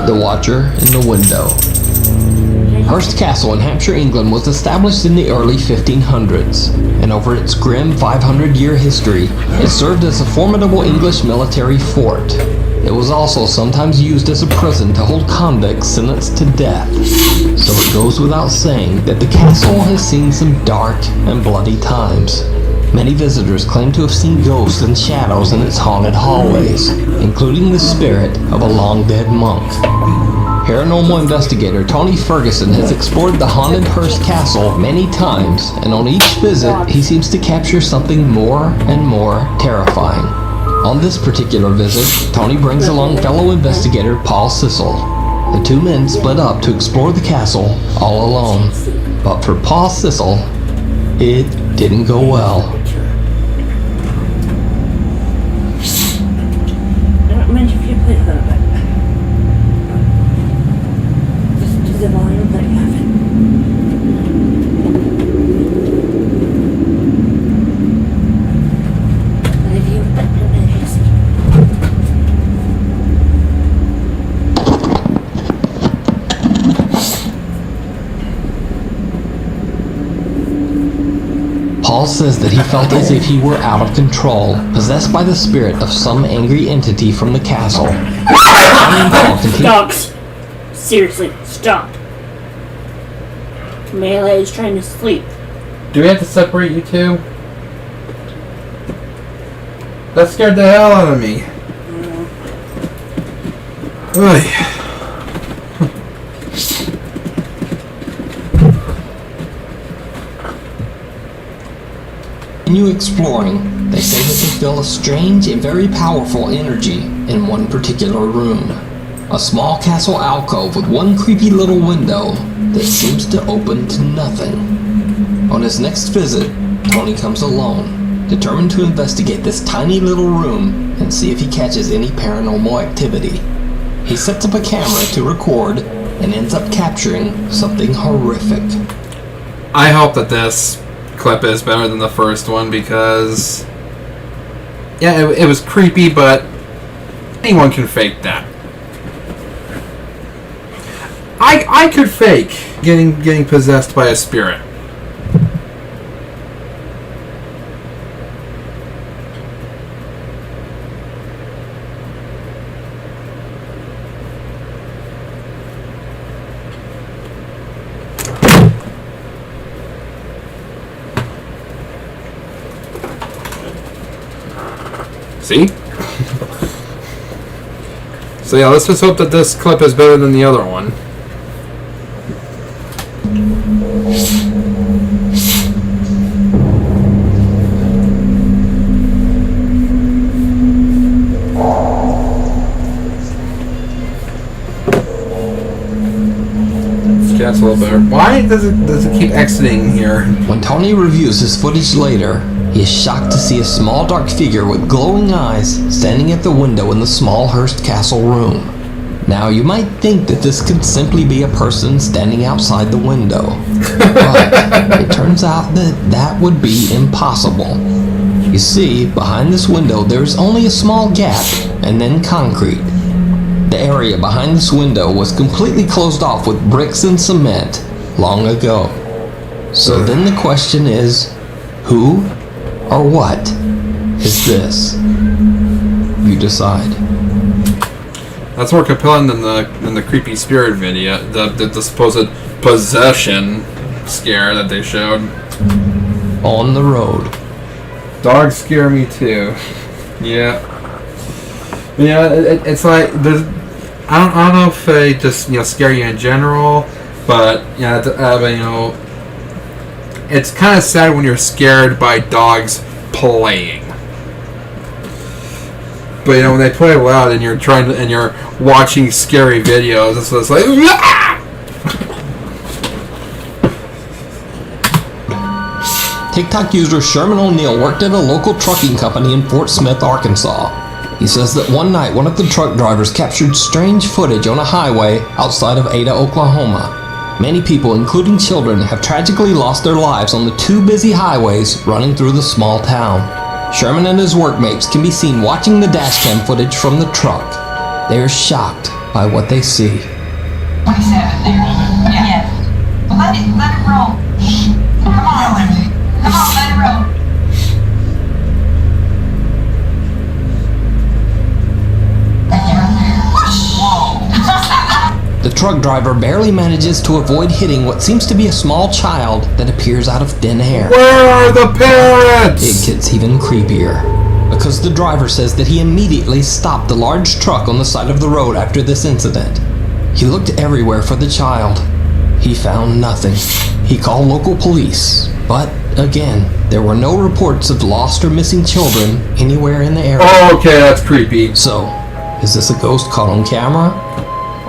The Watcher in the Window. Hurst Castle in Hampshire, England was established in the early 1500s, and over its grim 500-year history, it served as a formidable English military fort. It was also sometimes used as a prison to hold convicts sentenced to death. So it goes without saying that the castle has seen some dark and bloody times. Many visitors claim to have seen ghosts and shadows in its haunted hallways, including the spirit of a long-dead monk. Paranormal investigator Tony Ferguson has explored the haunted Hurst Castle many times, and on each visit, he seems to capture something more and more terrifying. On this particular visit, Tony brings along fellow investigator Paul Sissel. The two men split up to explore the castle all alone. But for Paul Sissel, it didn't go well. I don't mind if you play a little bit. Just the volume that you have it. Paul says that he felt as if he were out of control, possessed by the spirit of some angry entity from the castle. Dogs! Seriously, stop. Melee is trying to sleep. Do we have to separate you two? That scared the hell out of me. Oy. Continue exploring. They say that they feel a strange and very powerful energy in one particular room. A small castle alcove with one creepy little window that seems to open to nothing. On his next visit, Tony comes alone, determined to investigate this tiny little room and see if he catches any paranormal activity. He sets up a camera to record and ends up capturing something horrific. I hope that this clip is better than the first one because, yeah, it was creepy, but anyone can fake that. I could fake getting possessed by a spirit. See? So yeah, let's just hope that this clip is better than the other one. This a little better. Why does it keep exiting here? When Tony reviews his footage later, he is shocked to see a small dark figure with glowing eyes standing at the window in the small Hearst Castle room. Now, you might think that this could simply be a person standing outside the window, but it turns out that that would be impossible. You see, behind this window there's only a small gap and then concrete. The area behind this window was completely closed off with bricks and cement long ago. So then the question is, who or what is this? You decide. That's more compelling than the creepy spirit video, the supposed possession scare that they showed. On the road. Dogs scare me too. Yeah. Yeah, it's like there's. I don't know if they just scare you in general, but yeah, it's kind of sad when you're scared by dogs playing. But when they play loud and you're watching scary videos, it's like TikTok user Sherman O'Neill worked at a local trucking company in Fort Smith, Arkansas. He says that one night one of the truck drivers captured strange footage on a highway outside of Ada, Oklahoma. Many people, including children, have tragically lost their lives on the two busy highways running through the small town. Sherman and his workmates can be seen watching the dashcam footage from the truck. They are shocked by what they see. 27 there. Yeah. Let it roll. Come on. Let it roll. The truck driver barely manages to avoid hitting what seems to be a small child that appears out of thin air. Where are the parents? It gets even creepier, because the driver says that he immediately stopped the large truck on the side of the road after this incident. He looked everywhere for the child. He found nothing. He called local police, but again, there were no reports of lost or missing children anywhere in the area. Oh, okay, that's creepy. So, is this a ghost caught on camera?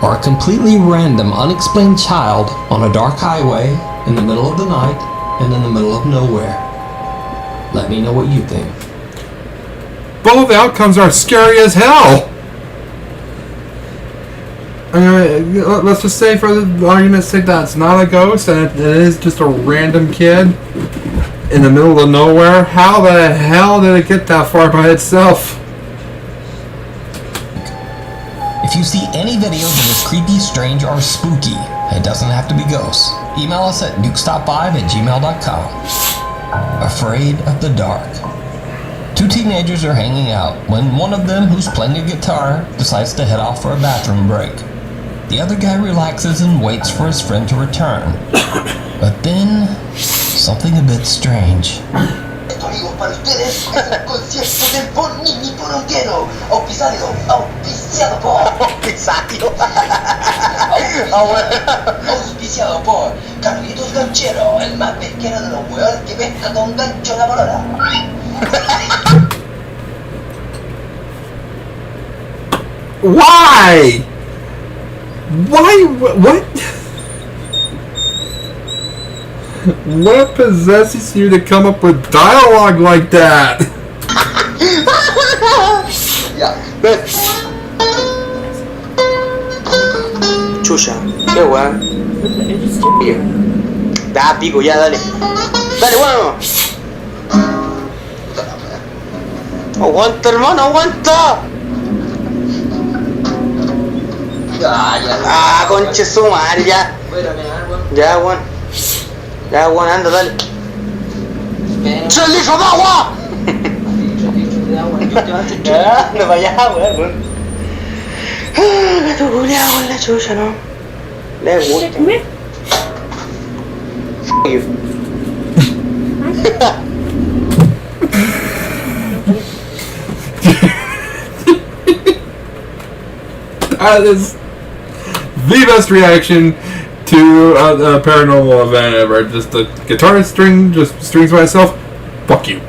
Or a completely random, unexplained child on a dark highway in the middle of the night and in the middle of nowhere? Let me know what you think. Both outcomes are scary as hell. Let's just say, for the argument's sake, that it's not a ghost and it is just a random kid in the middle of nowhere. How the hell did it get that far by itself? If you see any video that is creepy, strange, or spooky, it doesn't have to be ghosts. Email us at nukestop5@gmail.com. Afraid of the dark. Two teenagers are hanging out when one of them, who's playing a guitar, decides to head off for a bathroom break. The other guy relaxes and waits for his friend to return. But then, something a bit strange. Amigos, para ustedes es el concierto del Bonini Porongero, auspiciado por Carlitos Ganchero, el más pesquero de los hueones que pesca con gancho la palabra. Why? Why? What? What possesses you to come up with dialogue like that? Chucha, qué weón. Da pico, ya, dale. Dale, bueno. Aguanta, hermano, aguanta. Ah, conche su madre, ya. Ya, weón. Ya, weón, anda, dale. 3 litros de agua. Anda para allá, weón. Gato culiao con la chucha, ¿no? Le gusta. F you. That is the best reaction to a paranormal event ever. Just the guitar string just strings by itself. Fuck you.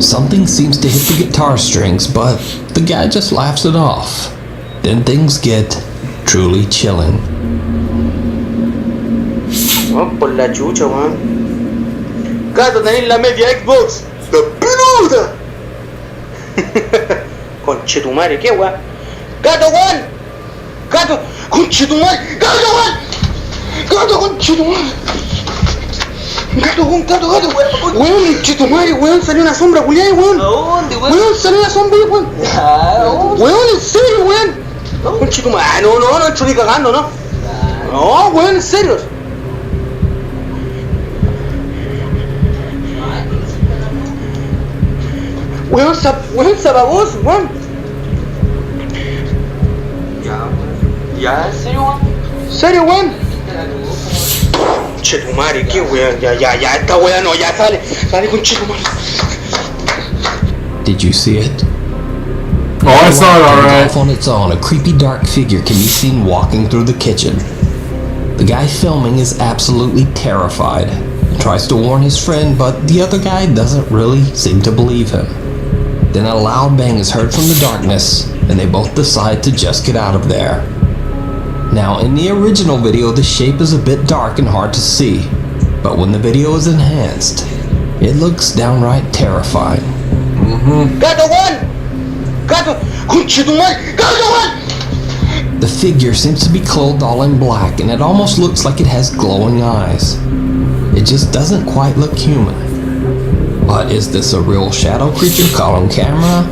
Something seems to hit the guitar strings, but the guy just laughs it off. then things get truly chilling. Oh, por la chucha, weón. Gato, tenés la media Xbox. ¡La peluda! Conchetumare, ¿qué weón? ¡Gato, weón! ¡Gato! ¡Conchetumare! ¡Gato, weón! ¡Gato, conchetumare! ¡Gato, weón! ¡Gato, weón! ¡Weón, conchetumare, weón! Salió una sombra, culiada, weón. ¿A dónde, weón? Weón, salió una sombra, weón. Weón, en serio, weón. Conchetumare. Ah, no, entro ni cagando, ¿no? No, weón, en serio. Weón, se apagó, weón. Ya, ¿en serio, weón? ¿Serio, weón? Chetumare, ¿qué weón? Ya, esta weón no, ya sale con Chetumare. Did you see it? Oh, I saw it alright. Off on its own, a creepy dark figure can be seen walking through the kitchen. The guy filming is absolutely terrified and tries to warn his friend, but the other guy doesn't really seem to believe him. Then a loud bang is heard from the darkness, and they both decide to just get out of there. Now, in the original video, the shape is a bit dark and hard to see, but when the video is enhanced, it looks downright terrifying. Gato, weón! Gato! Conchetumare! Gato, weón! The figure seems to be clothed all in black, and it almost looks like it has glowing eyes. It just doesn't quite look human. But is this a real shadow creature caught on camera?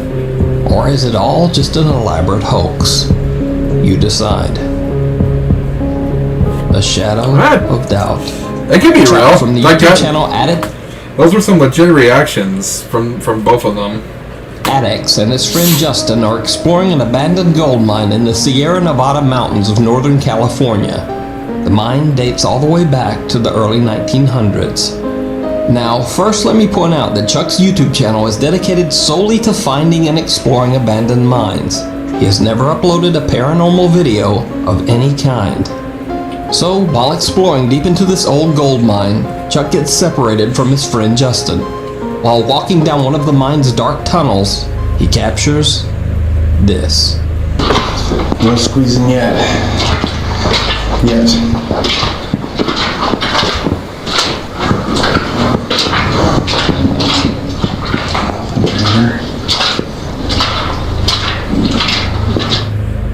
Or is it all just an elaborate hoax? You decide. A shadow of doubt. It could be real. From the Like YouTube that- channel Addict. Those were some legit reactions from both of them. Adex and his friend Justin are exploring an abandoned gold mine in the Sierra Nevada mountains of Northern California. The mine dates all the way back to the early 1900s. Now, first let me point out that Chuck's YouTube channel is dedicated solely to finding and exploring abandoned mines. He has never uploaded a paranormal video of any kind. So, while exploring deep into this old gold mine, Chuck gets separated from his friend Justin. While walking down one of the mine's dark tunnels, he captures this. No squeezing yet.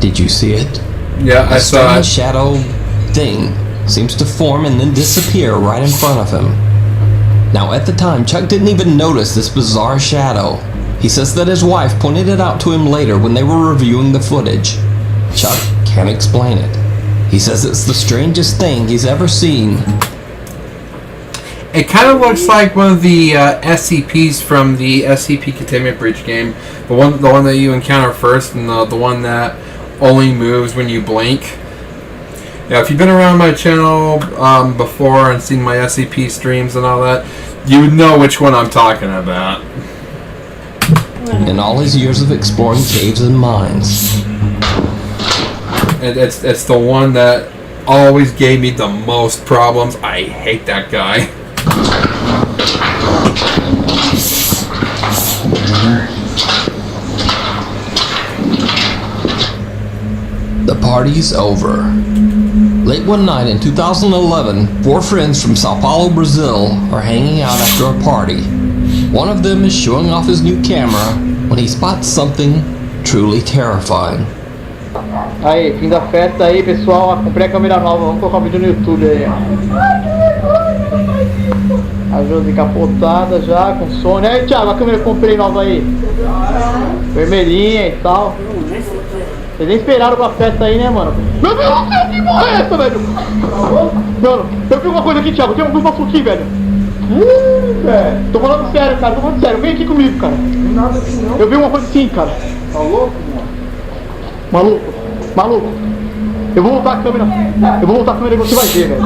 Did you see it? Yeah, I saw A it. shadow thing seems to form and then disappear right in front of him. Now, at the time, Chuck didn't even notice this bizarre shadow. He says that his wife pointed it out to him later when they were reviewing the footage. Chuck can't explain it. He says it's the strangest thing he's ever seen. It kind of looks like one of the SCPs from the SCP Containment Breach game. The one that you encounter first, and the one that only moves when you blink. Yeah, if you've been around my channel before and seen my SCP streams and all that, you would know which one I'm talking about. In all his years of exploring caves and mines. It's the one that always gave me the most problems. I hate that guy. The party's over. Late one night in 2011, 4 friends from Sao Paulo, Brazil are hanging out after a party. One of them is showing off his new camera when he spots something truly terrifying. Aí, fim da festa aí, pessoal. Comprei a câmera nova, vamos colocar o vídeo no YouTube aí. A Josi capotada já, com som. Aí, Thiago, a câmera que eu comprei nova aí. Vermelhinha e tal. Vocês nem esperaram pra festa aí, né, mano? Meu Deus do céu, que porra é essa, velho? Mano, eu vi uma coisa aqui, Thiago. Tem um grupo aqui, velho. Velho. Tô falando sério, cara. Tô falando sério. Vem aqui comigo, cara. Nada assim, não. Eu vi uma coisa assim, cara. Tá louco, mano? Maluco. Eu vou voltar a câmera e você vai ver, velho.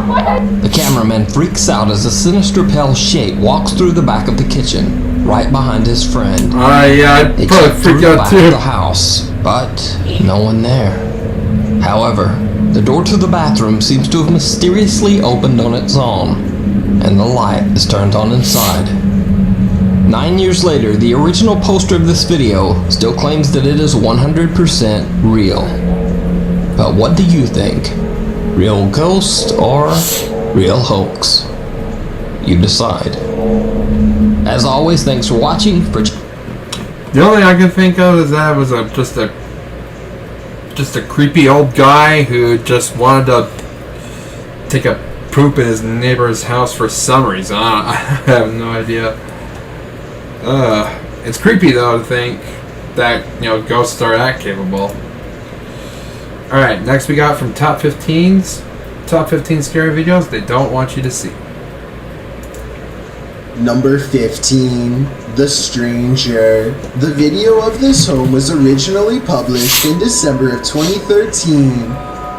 The cameraman freaks out as a sinister pale shape walks through the back of the kitchen, right behind his friend. Yeah, I'd They probably check through freak the out back too. of the house, but no one there. However, the door to the bathroom seems to have mysteriously opened on its own, and the light is turned on inside. 9 years later, the original poster of this video still claims that it is 100% real. But what do you think? Real ghost or real hoax? You decide. As always, thanks for watching. The only thing I can think of is that it was just a creepy old guy who just wanted to take a poop in his neighbor's house for some reason. I have no idea. It's creepy though to think that ghosts are that capable. All right, next we got from top 15 scary videos they don't want you to see. Number 15, The Stranger. The video of this home was originally published in December of 2013.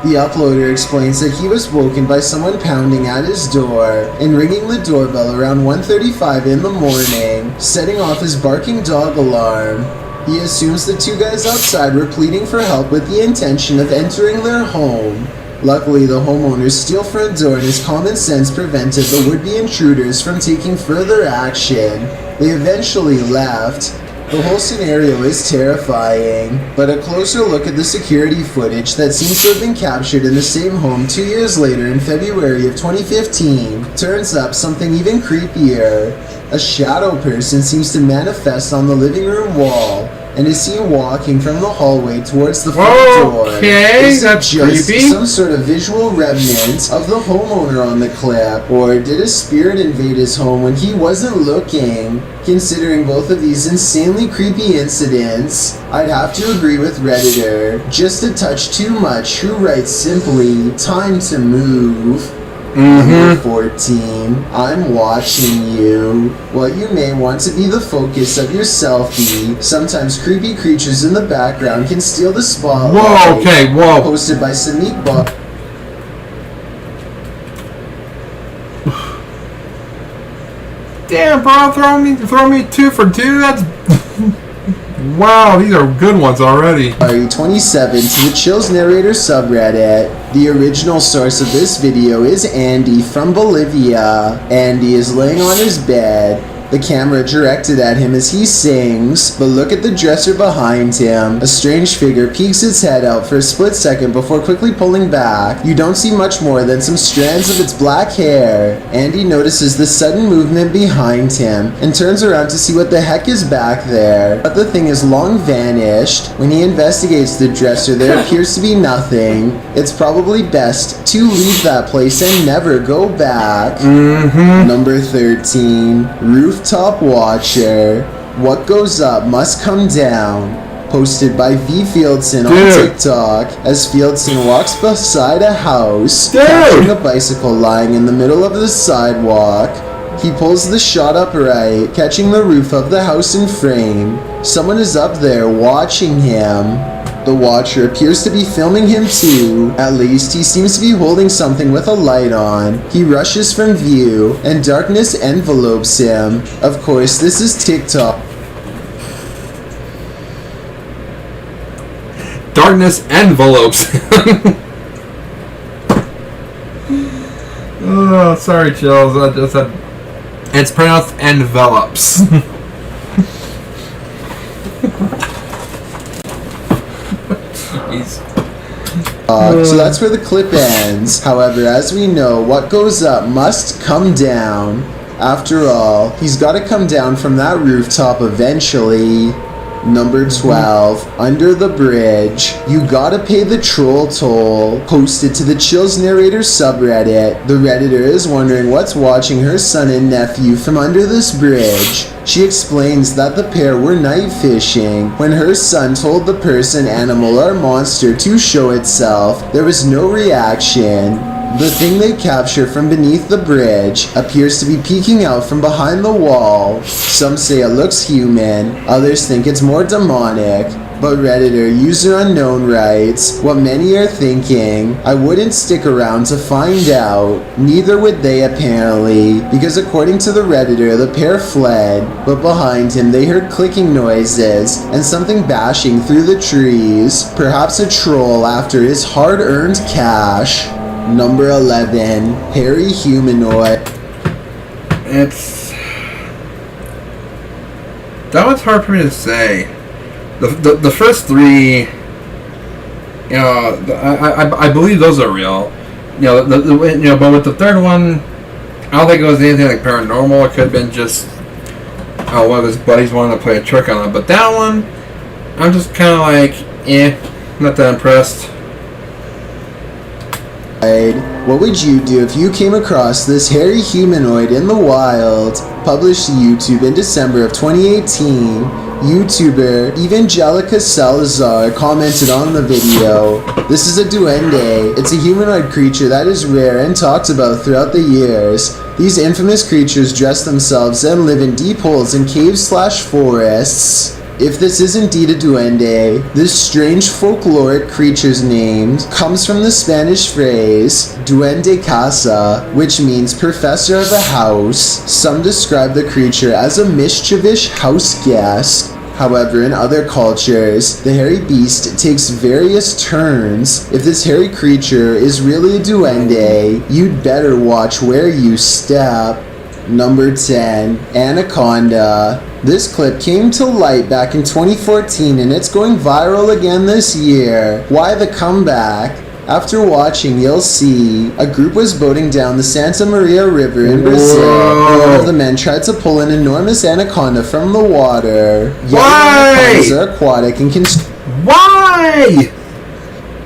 The uploader explains that he was woken by someone pounding at his door and ringing the doorbell around 1:35 in the morning, setting off his barking dog alarm. He assumes the two guys outside were pleading for help with the intention of entering their home. Luckily, the homeowner's steel front door and his common sense prevented the would-be intruders from taking further action. They eventually left. The whole scenario is terrifying, but a closer look at the security footage that seems to have been captured in the same home 2 years later in February of 2015 turns up something even creepier. A shadow person seems to manifest on the living room wall and is seen walking from the hallway towards the front door. Okay, is that's it just creepy. some sort of visual remnant of the homeowner on the clip, or did a spirit invade his home when he wasn't looking? Considering both of these insanely creepy incidents, I'd have to agree with Redditor, just a touch too much, who writes simply, "Time to move." Number 14, I'm watching you. While you may want to be the focus of your selfie, sometimes creepy creatures in the background can steal the spotlight. Whoa, okay, whoa. Posted by Samik Bach. Damn, bro, throw me 2 for 2. That's wow. These are good ones already. 27 to the Chills Narrator subreddit. The original source of this video is Andy from Bolivia. Andy is laying on his bed. The camera directed at him as he sings, but look at the dresser behind him. A strange figure peeks its head out for a split second before quickly pulling back. You don't see much more than some strands of its black hair. Andy notices the sudden movement behind him and turns around to see what the heck is back there. But the thing has long vanished. When he investigates the dresser, there appears to be nothing. It's probably best to leave that place and never go back. Number 13, Rooftop Watcher. What goes up must come down. Posted by V. Fieldson on TikTok, as Fieldson walks beside a house, catching a bicycle lying in the middle of the sidewalk. He pulls the shot upright, catching the roof of the house in frame. Someone is up there watching him. The watcher appears to be filming him too. At least he seems to be holding something with a light on. He rushes from view, and darkness envelopes him. Of course, this is TikTok. Darkness envelopes him. Oh, sorry, Chills. It's pronounced envelops. So that's where the clip ends. However, as we know, what goes up must come down. After all, he's got to come down from that rooftop eventually. Number 12, Under the Bridge. You gotta pay the troll toll. Posted to the Chills Narrator subreddit. The Redditor is wondering what's watching her son and nephew from under this bridge. She explains that the pair were night fishing. When her son told the person, animal, or monster to show itself, there was no reaction. The thing they capture from beneath the bridge appears to be peeking out from behind the wall. Some say it looks human, others think it's more demonic. But Redditor user unknown writes, what many are thinking, I wouldn't stick around to find out. Neither would they apparently, because according to the Redditor, the pair fled, but behind him they heard clicking noises and something bashing through the trees. Perhaps a troll after his hard-earned cash. Number 11, Hairy Humanoid. That one's hard for me to say. The first 3, You know, I believe those are real. You know, but with the third one, I don't think it was anything like paranormal. It could have been just one of his buddies wanted to play a trick on him. But that one, I'm just kind of like, not that impressed. What would you do if you came across this hairy humanoid in the wild? Published to YouTube in December of 2018, YouTuber Evangelica Salazar commented on the video. This is a duende. It's a humanoid creature that is rare and talked about throughout the years. These infamous creatures dress themselves and live in deep holes in caves/forests. If this is indeed a duende, this strange folkloric creature's name comes from the Spanish phrase duende casa, which means professor of a house. Some describe the creature as a mischievous house guest. However, in other cultures, the hairy beast takes various turns. If this hairy creature is really a duende, you'd better watch where you step. Number 10, Anaconda. This clip came to light back in 2014 and it's going viral again this year. Why the comeback? After watching, you'll see a group was boating down the Santa Maria River in Brazil, and one of the men tried to pull an enormous anaconda from the water. Why? Anacondas are aquatic and can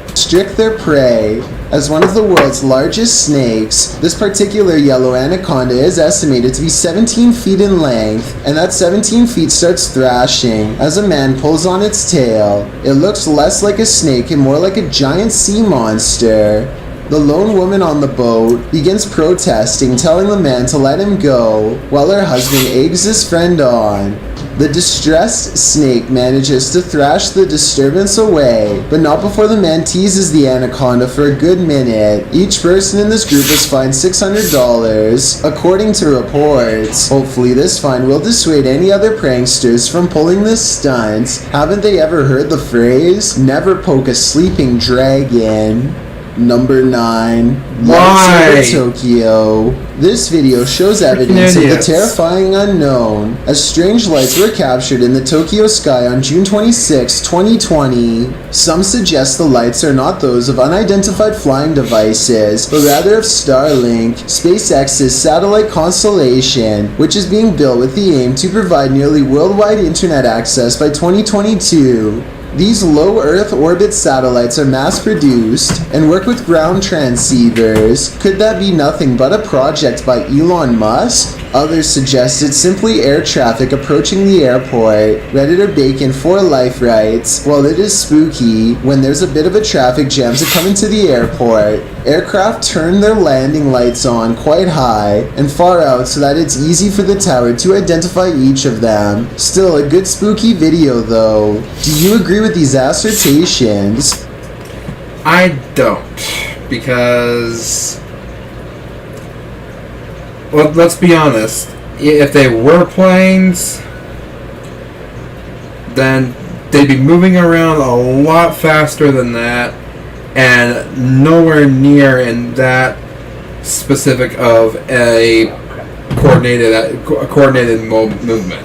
constrict their prey. As one of the world's largest snakes, this particular yellow anaconda is estimated to be 17 feet in length, and that 17 feet starts thrashing as a man pulls on its tail. It looks less like a snake and more like a giant sea monster. The lone woman on the boat begins protesting, telling the man to let him go, while her husband eggs his friend on. The distressed snake manages to thrash the disturbance away, but not before the man teases the anaconda for a good minute. Each person in this group was fined $600, according to reports. Hopefully this fine will dissuade any other pranksters from pulling this stunt. Haven't they ever heard the phrase, never poke a sleeping dragon? Number 9, Lights over Tokyo. This video shows evidence of the terrifying unknown, as strange lights were captured in the Tokyo sky on June 26, 2020. Some suggest the lights are not those of unidentified flying devices, but rather of Starlink, SpaceX's satellite constellation, which is being built with the aim to provide nearly worldwide internet access by 2022. These low Earth orbit satellites are mass-produced and work with ground transceivers. Could that be nothing but a project by Elon Musk? Others suggest it's simply air traffic approaching the airport. Redditor Bacon for Life writes, while it is spooky when there's a bit of a traffic jam to come into the airport, aircraft turn their landing lights on quite high and far out so that it's easy for the tower to identify each of them. Still a good spooky video though. Do you agree with these assertions? I don't, because, well, let's be honest, if they were planes, then they'd be moving around a lot faster than that, and nowhere near in that specific of a coordinated movement.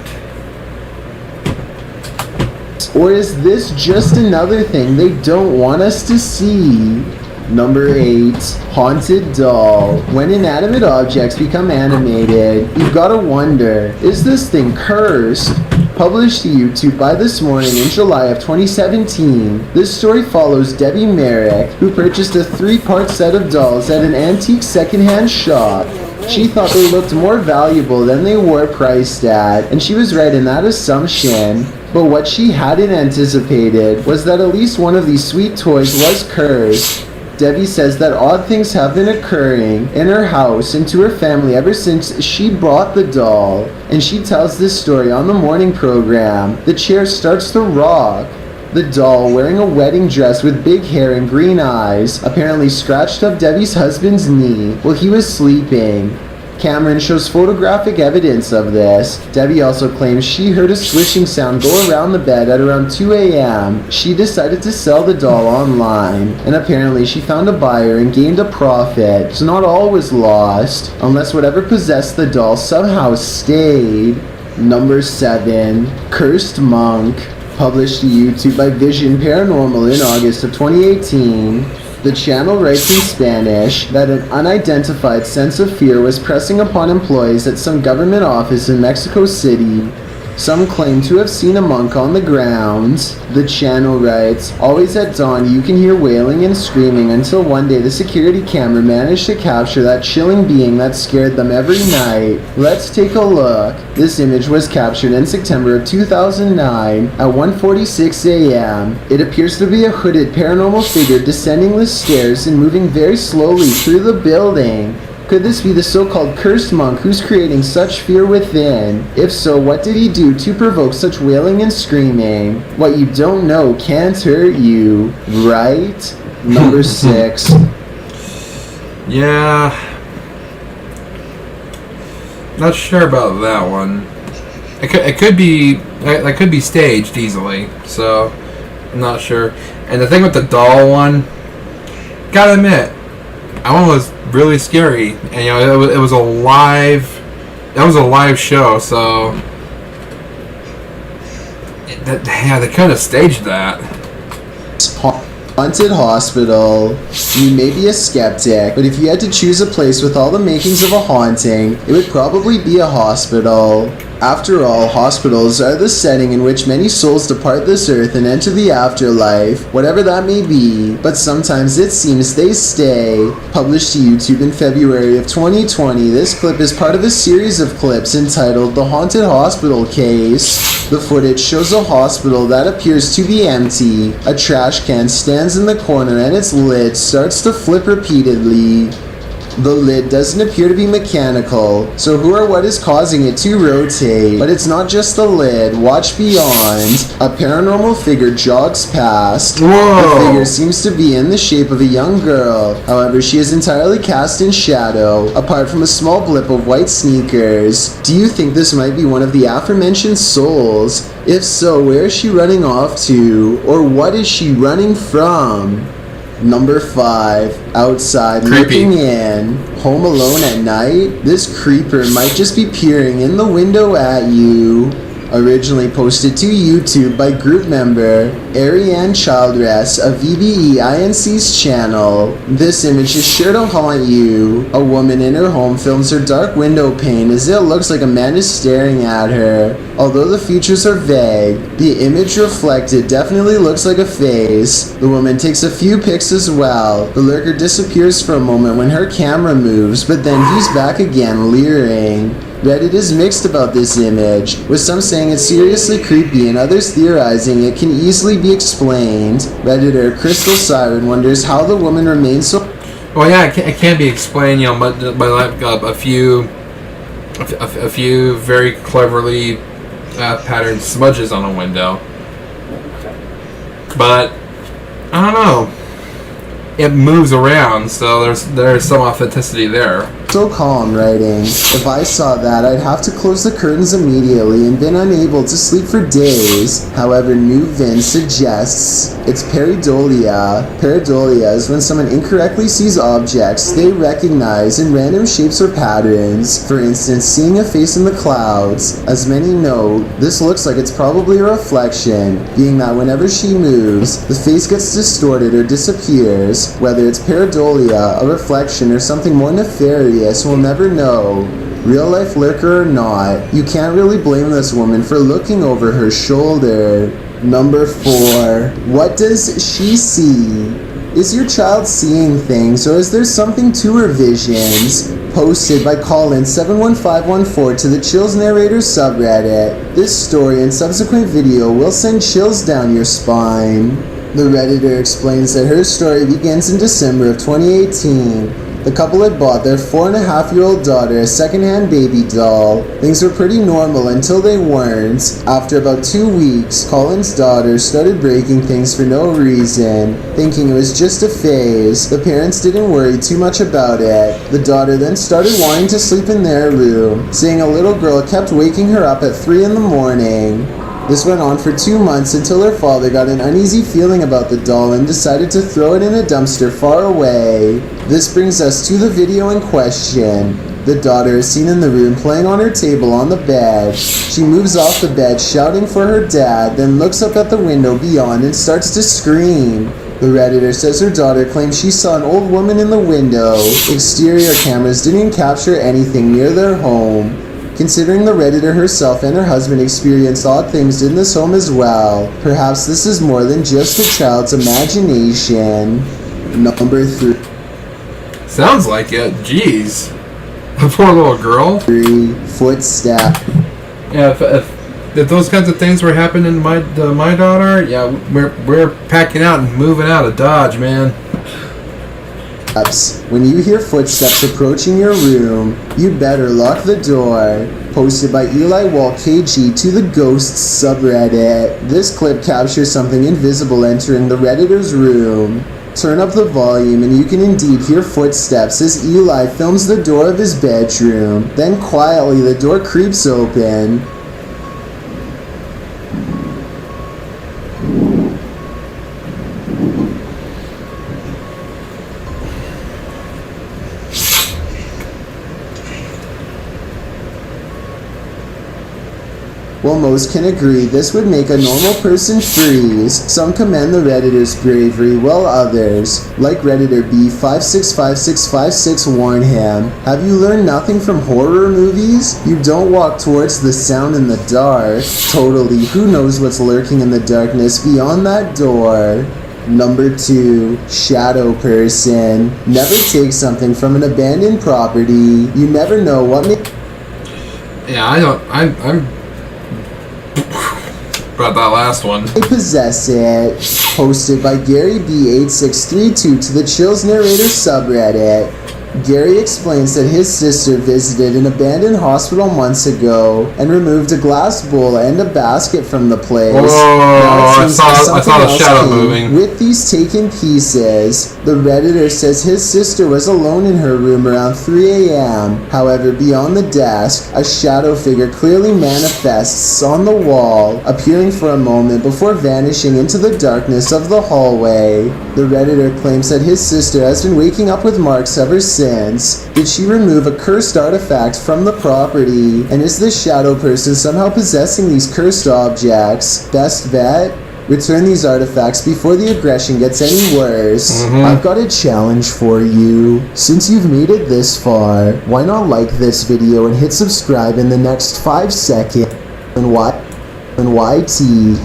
Or is this just another thing they don't want us to see? Number 8, Haunted Doll. When inanimate objects become animated, you've gotta wonder, is this thing cursed? Published to YouTube by This Morning in July of 2017, this story follows Debbie Merrick, who purchased a 3-part set of dolls at an antique secondhand shop. She thought they looked more valuable than they were priced at, and she was right in that assumption. But what she hadn't anticipated was that at least one of these sweet toys was cursed. Debbie says that odd things have been occurring in her house and to her family ever since she bought the doll, and she tells this story on the morning program. The chair starts to rock. The doll, wearing a wedding dress with big hair and green eyes, apparently scratched up Debbie's husband's knee while he was sleeping. Cameron shows photographic evidence of this. Debbie also claims she heard a swishing sound go around the bed at around 2 a.m. She decided to sell the doll online, and apparently she found a buyer and gained a profit. So not all was lost, unless whatever possessed the doll somehow stayed. Number 7, Cursed Monk. Published to YouTube by Vision Paranormal in August of 2018, the channel writes in Spanish that an unidentified sense of fear was pressing upon employees at some government office in Mexico City. Some claim to have seen a monk on the grounds. The channel writes, always at dawn you can hear wailing and screaming until one day the security camera managed to capture that chilling being that scared them every night. Let's take a look. This image was captured in September of 2009 at 1:46 a.m. It appears to be a hooded paranormal figure descending the stairs and moving very slowly through the building. Could this be the so-called cursed monk who's creating such fear within? If so, what did he do to provoke such wailing and screaming? What you don't know can't hurt you, right? Number 6. Yeah. Not sure about that one. It could be staged easily, so I'm not sure. And the thing with the doll one, gotta admit, that one was really scary, and it was a live show, so they kind of staged that. Haunted hospital. You may be a skeptic, but if you had to choose a place with all the makings of a haunting, it would probably be a hospital. After all, hospitals are the setting in which many souls depart this earth and enter the afterlife, whatever that may be, but sometimes it seems they stay. Published to YouTube in February of 2020, this clip is part of a series of clips entitled The Haunted Hospital Case. The footage shows a hospital that appears to be empty. A trash can stands in the corner and its lid starts to flip repeatedly. The lid doesn't appear to be mechanical, so who or what is causing it to rotate? But it's not just the lid. Watch beyond. A paranormal figure jogs past. Whoa. The figure seems to be in the shape of a young girl. However, she is entirely cast in shadow, apart from a small blip of white sneakers. Do you think this might be one of the aforementioned souls? If so, where is she running off to? Or what is she running from? Number 5, outside Creepy. looking in. Home alone at night? This creeper might just be peering in the window at you. Originally posted to YouTube by group member Ariane Childress of VBEINC's channel. This image is sure to haunt you. A woman in her home films her dark window pane as it looks like a man is staring at her. Although the features are vague, the image reflected definitely looks like a face. The woman takes a few pics as well. The lurker disappears for a moment when her camera moves, but then he's back again leering. Reddit is mixed about this image, with some saying it's seriously creepy and others theorizing it can easily be explained. Redditor Crystal Siren wonders how the woman remains so... Well, yeah, it can be explained, by like a few very cleverly patterned smudges on a window. But I don't know. It moves around, so there's some authenticity there. So calm, writing. If I saw that, I'd have to close the curtains immediately and been unable to sleep for days. However, New Vin suggests it's pareidolia. Pareidolia is when someone incorrectly sees objects they recognize in random shapes or patterns. For instance, seeing a face in the clouds. As many note, this looks like it's probably a reflection, being that whenever she moves, the face gets distorted or disappears. Whether it's pareidolia, a reflection, or something more nefarious, we'll never know. Real life lurker or not, you can't really blame this woman for looking over her shoulder. Number 4. What does she see? Is your child seeing things, or is there something to her visions? Posted by Colin71514 to the Chills Narrators subreddit. This story and subsequent video will send chills down your spine. The Redditor explains that her story begins in December of 2018. The couple had bought their 4.5-year-old daughter a second-hand baby doll. Things were pretty normal until they weren't. After about 2 weeks, Colin's daughter started breaking things for no reason, thinking it was just a phase. The parents didn't worry too much about it. The daughter then started wanting to sleep in their room, saying a little girl kept waking her up at 3 in the morning. This went on for 2 months until her father got an uneasy feeling about the doll and decided to throw it in a dumpster far away. This brings us to the video in question. The daughter is seen in the room playing on her table on the bed. She moves off the bed shouting for her dad, then looks up at the window beyond and starts to scream. The Redditor says her daughter claims she saw an old woman in the window. Exterior cameras didn't capture anything near their home. Considering the Redditor herself and her husband experienced odd things in this home as well, perhaps this is more than just a child's imagination. Number 3. Sounds like it. Jeez. The poor little girl. 3. Footstep. Yeah, if those kinds of things were happening to my daughter, yeah, we're packing out and moving out of Dodge, man. When you hear footsteps approaching your room, you better lock the door. Posted by Eli Walt KG to the Ghosts subreddit. This clip captures something invisible entering the Redditor's room. Turn up the volume and you can indeed hear footsteps as Eli films the door of his bedroom. Then quietly the door creeps open. While most can agree this would make a normal person freeze, some commend the Redditor's bravery, while others, like Redditor B565656 warn him, have you learned nothing from horror movies? You don't walk towards the sound in the dark. Totally, who knows what's lurking in the darkness beyond that door? Number 2, shadow person. Never take something from an abandoned property. You never know what may... Yeah, I'm about that last one. They possess it. Posted by Gary B8632 to the Chills Narrator subreddit. Gary explains that his sister visited an abandoned hospital months ago and removed a glass bowl and a basket from the place. Oh, I saw the shadow moving. With these taken pieces, the Redditor says his sister was alone in her room around 3 a.m. However, beyond the desk, a shadow figure clearly manifests on the wall, appearing for a moment before vanishing into the darkness of the hallway. The Redditor claims that his sister has been waking up with marks ever since. Did she remove a cursed artifact from the property? And is this shadow person somehow possessing these cursed objects? Best bet? Return these artifacts before the aggression gets any worse. I've got a challenge for you. Since you've made it this far, why not like this video and hit subscribe in the next 5 seconds? And YT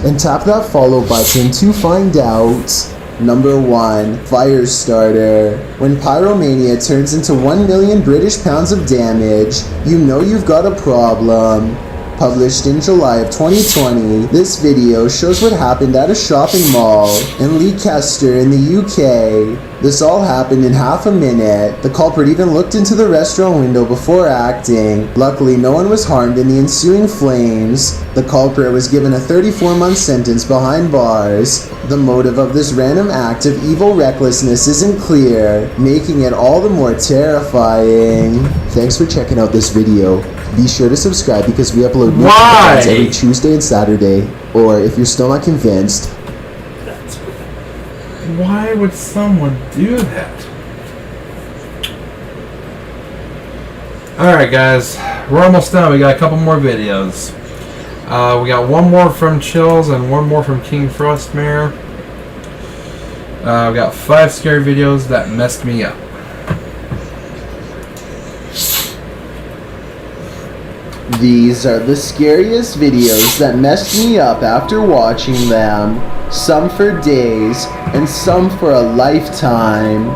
and tap that follow button to find out. Number 1, Firestarter. When pyromania turns into 1 million British pounds of damage, you know you've got a problem. Published in July of 2020, this video shows what happened at a shopping mall in Leicester in the UK. This all happened in half a minute. The culprit even looked into the restaurant window before acting. Luckily, no one was harmed in the ensuing flames. The culprit was given a 34-month sentence behind bars. The motive of this random act of evil recklessness isn't clear, making it all the more terrifying. Thanks for checking out this video. Be sure to subscribe because we upload new videos every Tuesday and Saturday. Or if you're still not convinced, why would someone do that? Alright guys, we're almost done. We got a couple more videos. We got one more from Chills and one more from King Frostmare. We got 5 scary videos that messed me up. these are the scariest videos that messed me up after watching them. Some for days, and some for a lifetime.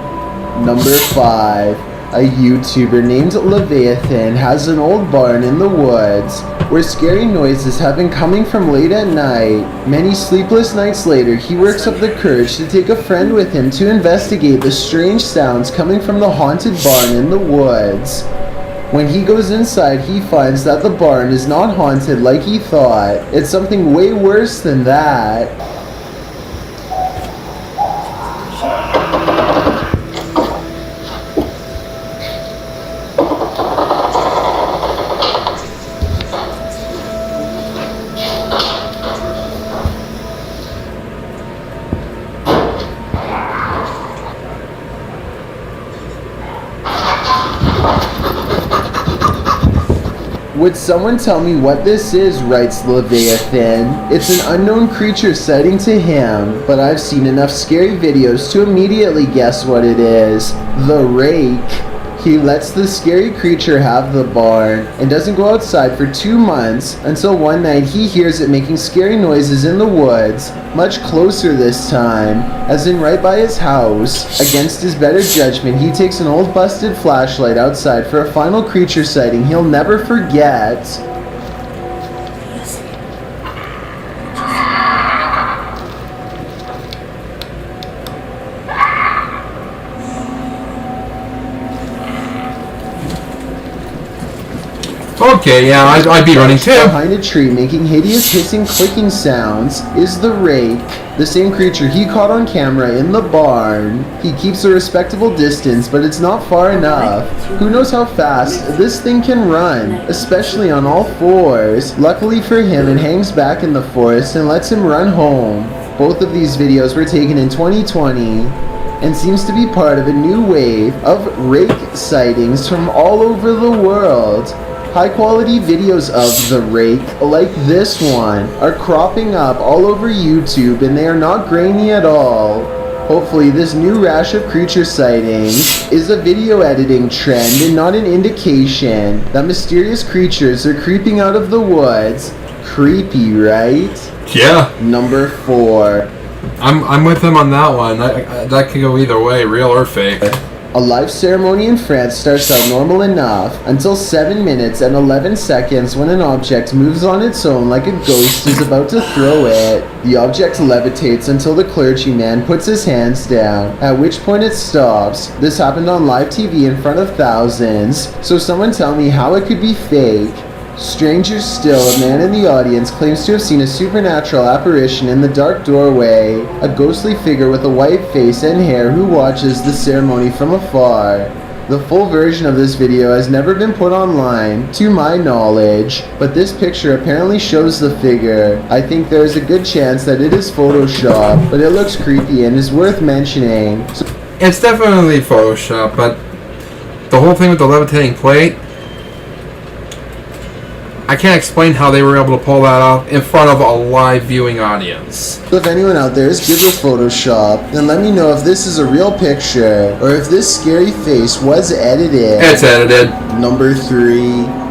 Number 5. A YouTuber named Leviathan has an old barn in the woods where scary noises have been coming from late at night. Many sleepless nights later, he works up the courage to take a friend with him to investigate the strange sounds coming from the haunted barn in the woods. When he goes inside, he finds that the barn is not haunted like he thought. It's something way worse than that. Would someone tell me what this is, writes Leviathan. It's an unknown creature sighting to him, but I've seen enough scary videos to immediately guess what it is. The Rake. He lets the scary creature have the barn and doesn't go outside for 2 months until one night he hears it making scary noises in the woods, much closer this time, as in right by his house. Against his better judgment, he takes an old busted flashlight outside for a final creature sighting he'll never forget. Okay, yeah, I'd be running too. Behind a tree, making hideous hissing clicking sounds, is the Rake, the same creature he caught on camera in the barn. He keeps a respectable distance, but it's not far enough. Who knows how fast this thing can run, especially on all fours. Luckily for him, it hangs back in the forest and lets him run home. Both of these videos were taken in 2020 and seems to be part of a new wave of Rake sightings from all over the world. High-quality videos of the Rake, like this one, are cropping up all over YouTube, and they are not grainy at all. Hopefully this new rash of creature sightings is a video editing trend and not an indication that mysterious creatures are creeping out of the woods. Creepy, right? Yeah. Number 4. I'm with him on that one. That could go either way, real or fake. A live ceremony in France starts out normal enough until 7 minutes and 11 seconds when an object moves on its own like a ghost is about to throw it. The object levitates until the clergyman puts his hands down, at which point it stops. This happened on live TV in front of thousands, so someone tell me how it could be fake. Stranger still, a man in the audience claims to have seen a supernatural apparition in the dark doorway, a ghostly figure with a white face and hair who watches the ceremony from afar. The full version of this video has never been put online, to my knowledge, but this picture apparently shows the figure. I think there is a good chance that it is Photoshop, but it looks creepy and is worth mentioning. It's definitely Photoshop, but the whole thing with the levitating plate, I can't explain how they were able to pull that off in front of a live viewing audience. So if anyone out there is good with Photoshop, then let me know if this is a real picture or if this scary face was edited. It's edited. Number 3.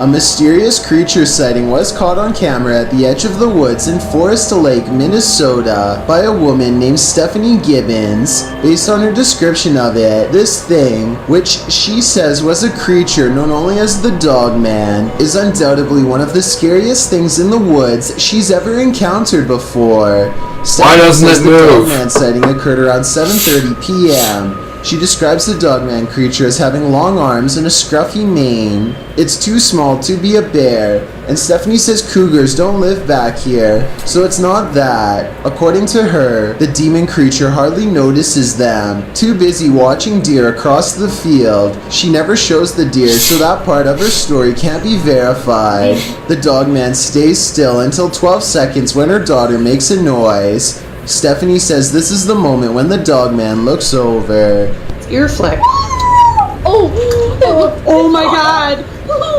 A mysterious creature sighting was caught on camera at the edge of the woods in Forest Lake, Minnesota by a woman named Stephanie Gibbons. Based on her description of it, this thing, which she says was a creature known only as the Dog Man, is undoubtedly one of the scariest things in the woods she's ever encountered before. Why doesn't it move? The Dog Man sighting occurred around 7:30 p.m. She describes the Dogman creature as having long arms and a scruffy mane. It's too small to be a bear, and Stephanie says cougars don't live back here, so it's not that. According to her, the demon creature hardly notices them. Too busy watching deer across the field, she never shows the deer, so that part of her story can't be verified. The Dogman stays still until 12 seconds when her daughter makes a noise. Stephanie says this is the moment when the Dogman looks over. Ear flick. Oh my god!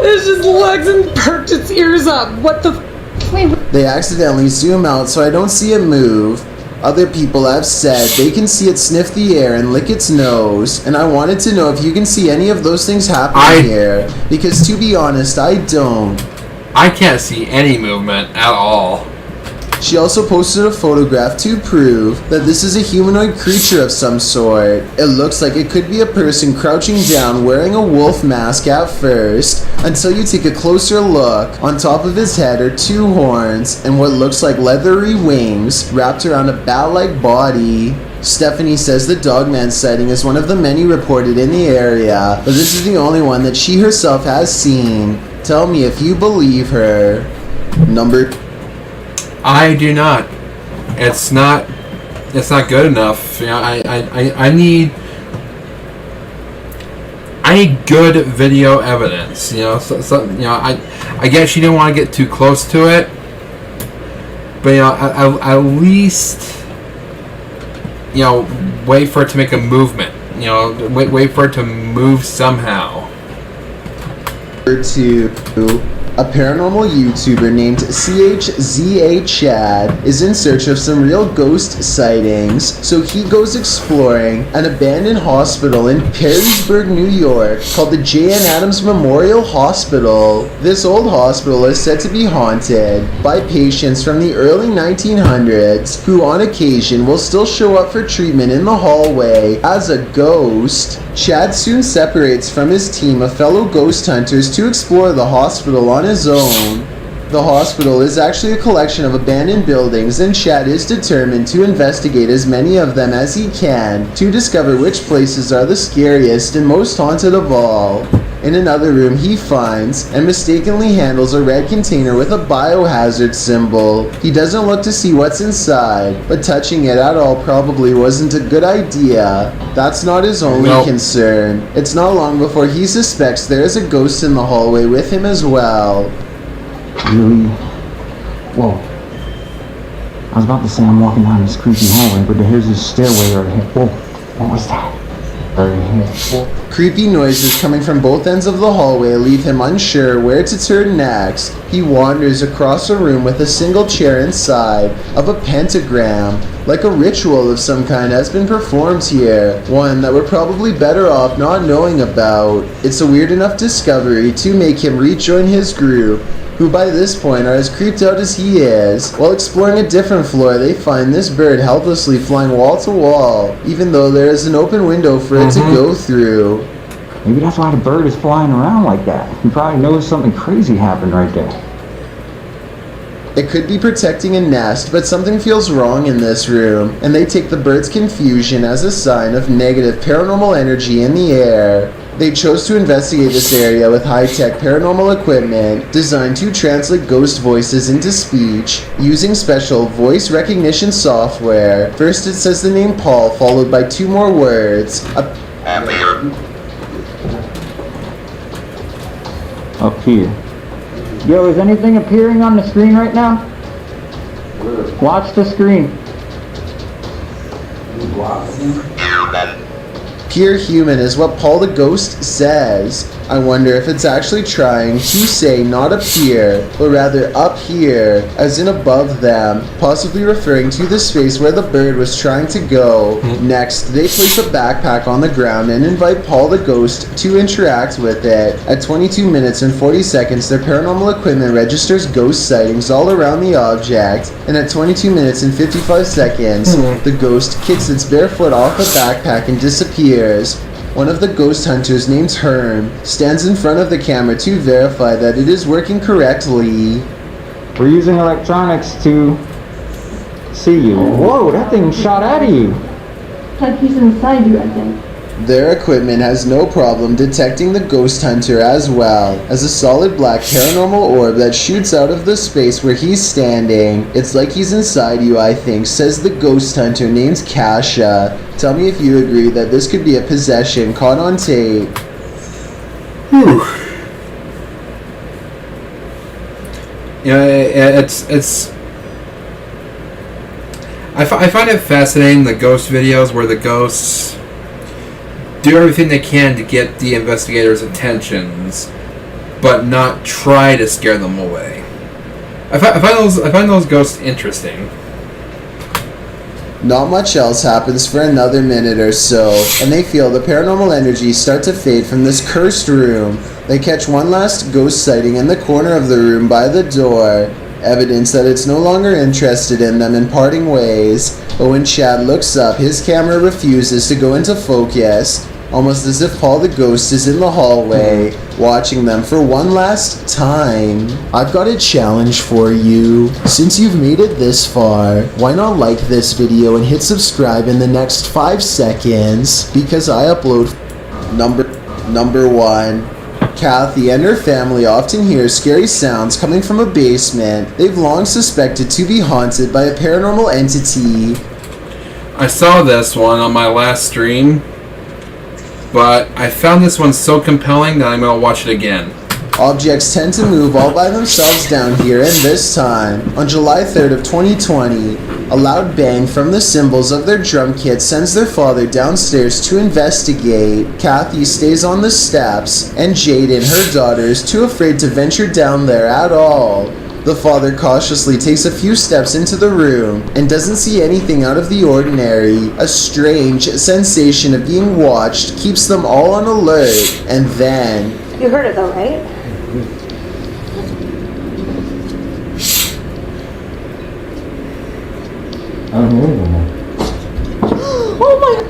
It just looks and perked its ears up. What the They accidentally zoom out so I don't see it move. Other people have said they can see it sniff the air and lick its nose, and I wanted to know if you can see any of those things happening here, because to be honest, I don't. I can't see any movement at all. She also posted a photograph to prove that this is a humanoid creature of some sort. It looks like it could be a person crouching down wearing a wolf mask at first, until you take a closer look. On top of his head are 2 horns and what looks like leathery wings wrapped around a bat-like body. Stephanie says the Dogman sighting is one of the many reported in the area, but this is the only one that she herself has seen. Tell me if you believe her. Number 2. I do not. It's not good enough. You know, I need good video evidence. You know, so you know, I guess she didn't want to get too close to it, but you know, at least, you know, wait for it to make a movement. You know, wait for it to move somehow. to a paranormal YouTuber named CHZA Chad is in search of some real ghost sightings, so he goes exploring an abandoned hospital in Perrysburg, New York called the J.N. Adams Memorial Hospital. This old hospital is said to be haunted by patients from the early 1900s who on occasion will still show up for treatment in the hallway as a ghost. Chad soon separates from his team of fellow ghost hunters to explore the hospital on his own. The hospital is actually a collection of abandoned buildings, and Chad is determined to investigate as many of them as he can to discover which places are the scariest and most haunted of all. In another room, he finds and mistakenly handles a red container with a biohazard symbol. He doesn't look to see what's inside, but touching it at all probably wasn't a good idea. That's not his only concern. It's not long before he suspects there is a ghost in the hallway with him as well. Really? Whoa. I was about to say I'm walking down this creepy hallway, but here's this stairway right here. Whoa. What was that? Right here. Whoa. Creepy noises coming from both ends of the hallway leave him unsure where to turn next. He wanders across a room with a single chair inside of a pentagram. Like a ritual of some kind has been performed here, one that we're probably better off not knowing about. It's a weird enough discovery to make him rejoin his group, who by this point are as creeped out as he is. While exploring a different floor, they find this bird helplessly flying wall to wall, even though there is an open window for it to go through. Maybe that's why the bird is flying around like that. He probably knows something crazy happened right there. It could be protecting a nest, but something feels wrong in this room, and they take the bird's confusion as a sign of negative paranormal energy in the air. They chose to investigate this area with high-tech paranormal equipment designed to translate ghost voices into speech using special voice recognition software. First it says the name Paul, followed by two more words. Up here. Yo, is anything appearing on the screen right now? Watch the screen. Pure human is what Paul the Ghost says. I wonder if it's actually trying to say not appear, but rather up here, as in above them, possibly referring to the space where the bird was trying to go. Next, they place a backpack on the ground and invite Paul the Ghost to interact with it. At 22 minutes and 40 seconds, their paranormal equipment registers ghost sightings all around the object, and at 22 minutes and 55 seconds, the ghost kicks its bare foot off the backpack and disappears. One of the ghost hunters, named Herm, stands in front of the camera to verify that it is working correctly. We're using electronics to see you. Whoa, that thing shot out of you. Like he's inside you, I think. Their equipment has no problem detecting the ghost hunter as well as a solid black paranormal orb that shoots out of the space where he's standing. It's like he's inside you, I think, says the ghost hunter named Kasha. Tell me if you agree that this could be a possession caught on tape. Yeah, it's. I find it fascinating, the ghost videos where the ghosts do everything they can to get the investigators' attentions, but not try to scare them away. I find those ghosts interesting. Not much else happens for another minute or so, and they feel the paranormal energy start to fade from this cursed room. They catch one last ghost sighting in the corner of the room by the door, evidence that it's no longer interested in them in parting ways. But when Chad looks up, his camera refuses to go into focus, almost as if Paul the Ghost is in the hallway, watching them for one last time. I've got a challenge for you. Since you've made it this far, why not like this video and hit subscribe in the next 5 seconds? Because I upload number 1. Kathy and her family often hear scary sounds coming from a basement they've long suspected to be haunted by a paranormal entity. I saw this one on my last stream, but I found this one so compelling that I'm going to watch it again. Objects tend to move all by themselves down here, and this time, on July 3rd of 2020, A loud bang from the cymbals of their drum kit sends their father downstairs to investigate. Kathy stays on the steps, and Jaden, her daughter, is too afraid to venture down there at all. The father cautiously takes a few steps into the room and doesn't see anything out of the ordinary. A strange sensation of being watched keeps them all on alert, and then... You heard it though, right? Oh my...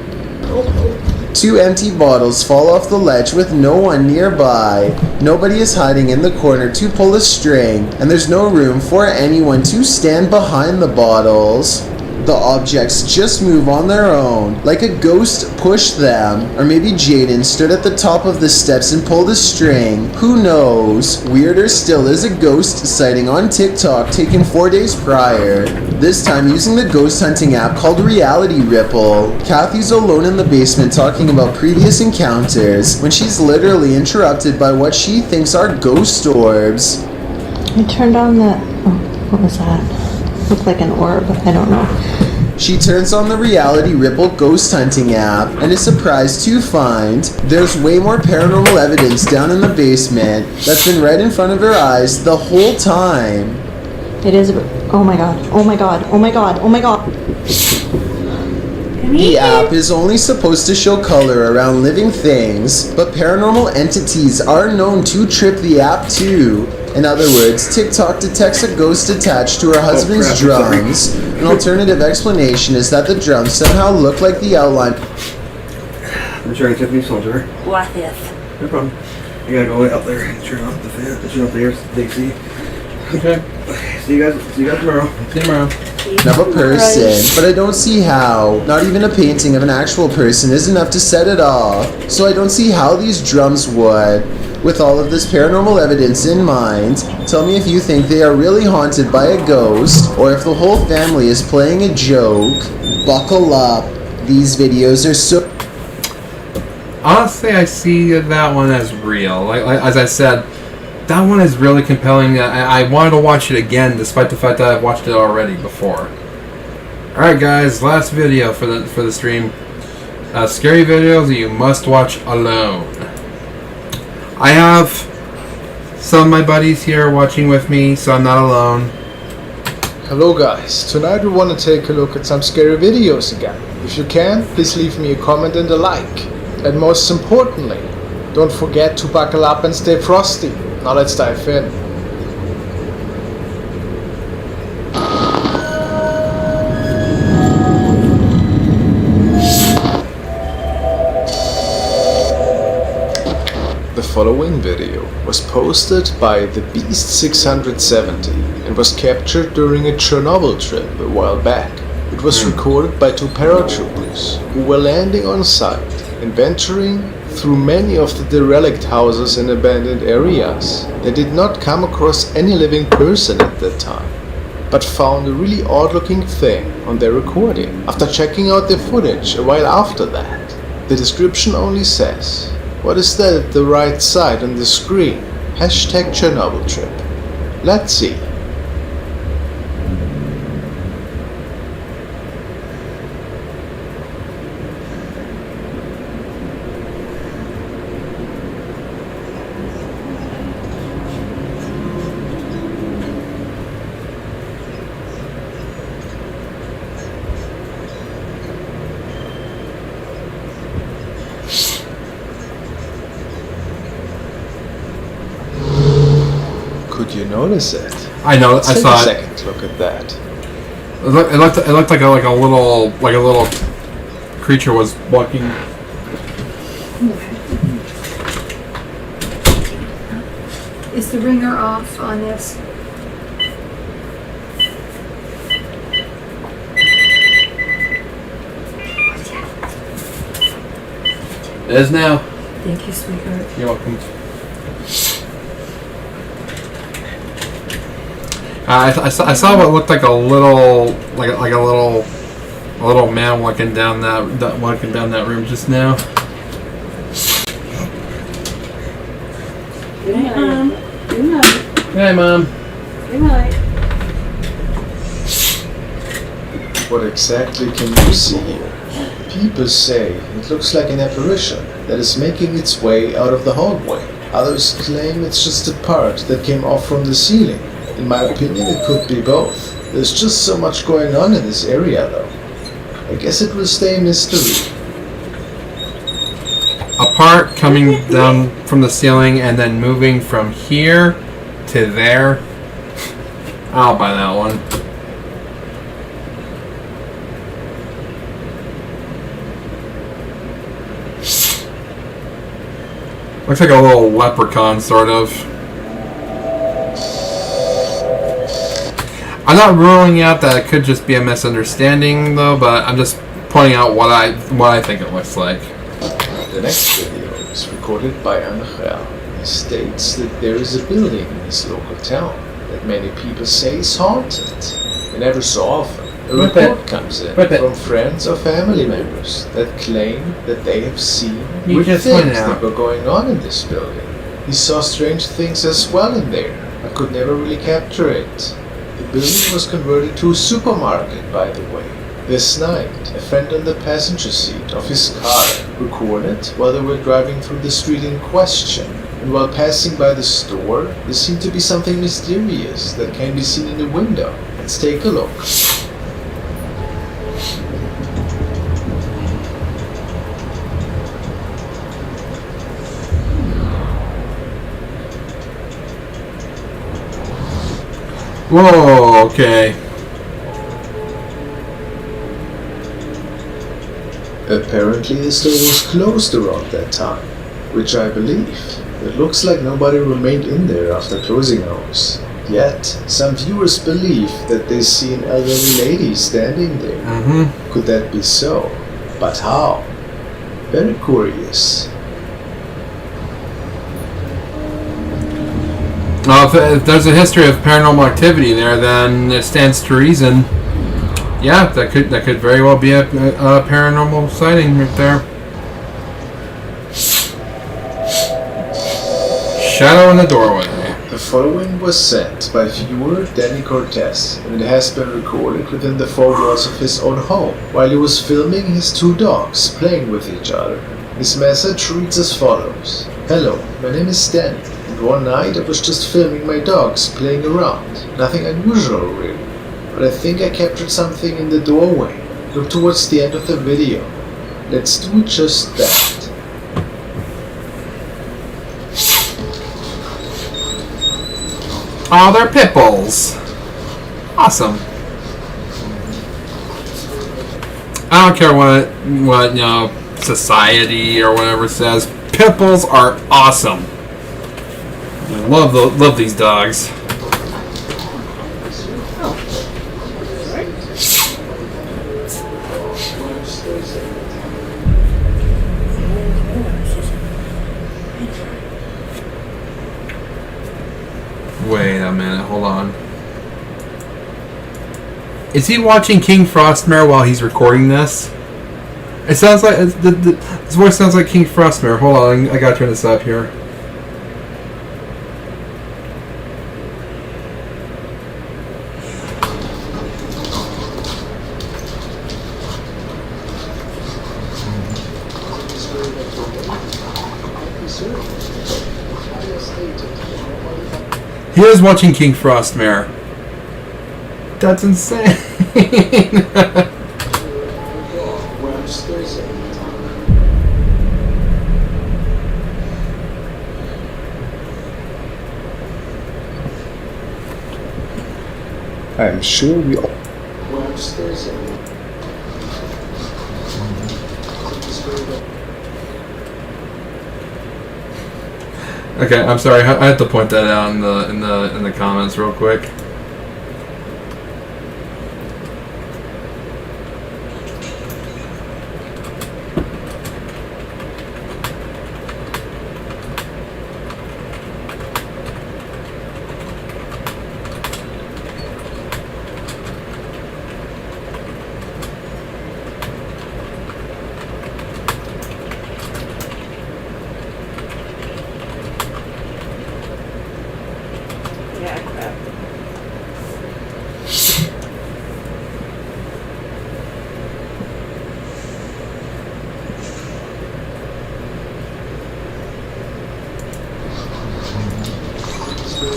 Two empty bottles fall off the ledge with no one nearby. Nobody is hiding in the corner to pull a string, and there's no room for anyone to stand behind the bottles. The objects just move on their own, like a ghost pushed them, or maybe Jaden stood at the top of the steps and pulled a string. Who knows? Weirder still is a ghost sighting on TikTok taken 4 days prior. This time using the ghost hunting app called Reality Ripple. Kathy's alone in the basement talking about previous encounters when she's literally interrupted by what she thinks are ghost orbs. I turned on the... Oh, what was that? Looked like an orb. I don't know. She turns on the Reality Ripple ghost hunting app and is surprised to find there's way more paranormal evidence down in the basement that's been right in front of her eyes the whole time. It is... Oh my god. Oh my god. Oh my god. Oh my god. The app is only supposed to show color around living things, but paranormal entities are known to trip the app too. In other words, TikTok detects a ghost attached to her husband's drums. An alternative explanation is that the drums somehow look like the outline. I'm trying to Tiffany Soldier. What if? No problem. You gotta go up there and turn off the fan. Turn off the AC. Okay. See you guys tomorrow. See you tomorrow. Of a person, but I don't see how. Not even a painting of an actual person is enough to set it off. So I don't see how these drums would. With all of this paranormal evidence in mind, tell me if you think they are really haunted by a ghost, or if the whole family is playing a joke. Buckle up. These videos are so... Honestly, I see that one as real. Like as I said, that one is really compelling. I wanted to watch it again, despite the fact that I've watched it already before. Alright guys, last video for the stream. Scary videos that you must watch alone. I have some of my buddies here watching with me, so I'm not alone. Hello guys, tonight we want to take a look at some scary videos again. If you can, please leave me a comment and a like. And most importantly, don't forget to buckle up and stay frosty. Now let's dive in. The following video was posted by the Beast 670 and was captured during a Chernobyl trip a while back. It was recorded by two paratroopers who were landing on site and venturing through many of the derelict houses in abandoned areas. They did not come across any living person at that time, but found a really odd looking thing on their recording after checking out their footage a while after that. The description only says, "What is that at the right side on the screen? Hashtag Chernobyl trip." Let's see. Could you notice it? I know. Let's I take saw a it. second look at that. It looked like a little creature was walking. Is the ringer off on this? It is now. Thank you, sweetheart. You're welcome. I saw what looked like a little man walking down that room just now. Good night, Mom. Good night. Hey, Mom. Good night. What exactly can you see here? People say it looks like an apparition that is making its way out of the hallway. Others claim it's just a part that came off from the ceiling. In my opinion, it could be both. There's just so much going on in this area though. I guess it will stay a mystery. A part coming down from the ceiling and then moving from here to there. I'll buy that one. Looks like a little leprechaun, sort of. I'm not ruling out that it could just be a misunderstanding, though, but I'm just pointing out what I think it looks like. The next video is recorded by Angel. He states that there is a building in his local town that many people say is haunted. And every so often, a report comes in from friends or family members that claim that they have seen weird things that were going on in this building. He saw strange things as well in there. I could never really capture it. The building was converted to a supermarket, by the way. This night, a friend on the passenger seat of his car recorded while they were driving through the street in question. And while passing by the store, there seemed to be something mysterious that can be seen in the window. Let's take a look. Whoa, okay. Apparently the store was closed around that time, which I believe. It looks like nobody remained in there after closing hours. Yet, some viewers believe that they see an elderly lady standing there. Could that be so? But how? Very curious. Well, if there's a history of paranormal activity there, then it stands to reason. Yeah, that could very well be a paranormal sighting right there. Shadow in the doorway. The following was sent by viewer Danny Cortez, and it has been recorded within the four walls of his own home, while he was filming his two dogs playing with each other. His message reads as follows. Hello, my name is Danny, and one night I was just filming my dogs playing around. Nothing unusual really, but I think I captured something in the doorway. Look towards the end of the video. Let's do just that. Oh, they're pit bulls. Awesome. I don't care what society or whatever says. Pit bulls are awesome. Love these dogs. Wait a minute, hold on. Is he watching King Frostmare while he's recording this? It sounds like his voice sounds like King Frostmare. Hold on, I gotta turn this up here. He is watching King Frostmare. That's insane. I'm sure we all. Okay, I'm sorry. I had to point that out in the comments real quick. Yeah, crap. I'm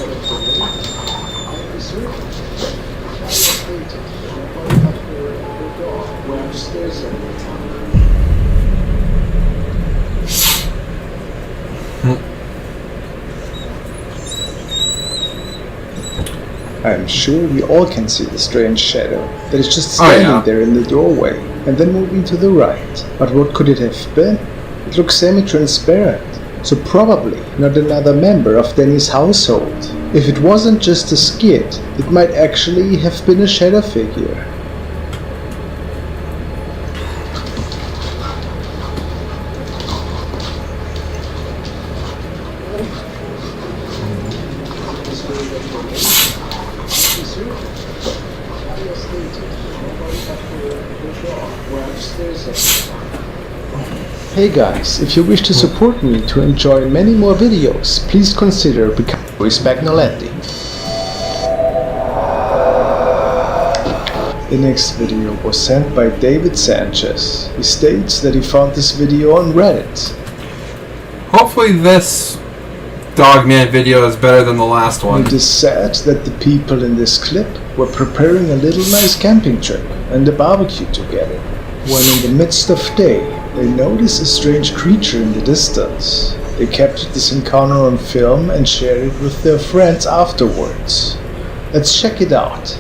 sure we all can see the strange shadow that is just standing there in the doorway and then moving to the right. But what could it have been? It looks semi-transparent, so probably not another member of Danny's household. If it wasn't just a skid, it might actually have been a shadow figure. Hey guys, if you wish to support me to enjoy many more videos, please consider becoming Spagnoletti. The next video was sent by David Sanchez. He states that he found this video on Reddit. Hopefully this Dogman video is better than the last one. It is said that the people in this clip were preparing a little nice camping trip and a barbecue together, when in the midst of day they notice a strange creature in the distance. They captured this encounter on film and shared it with their friends afterwards. Let's check it out.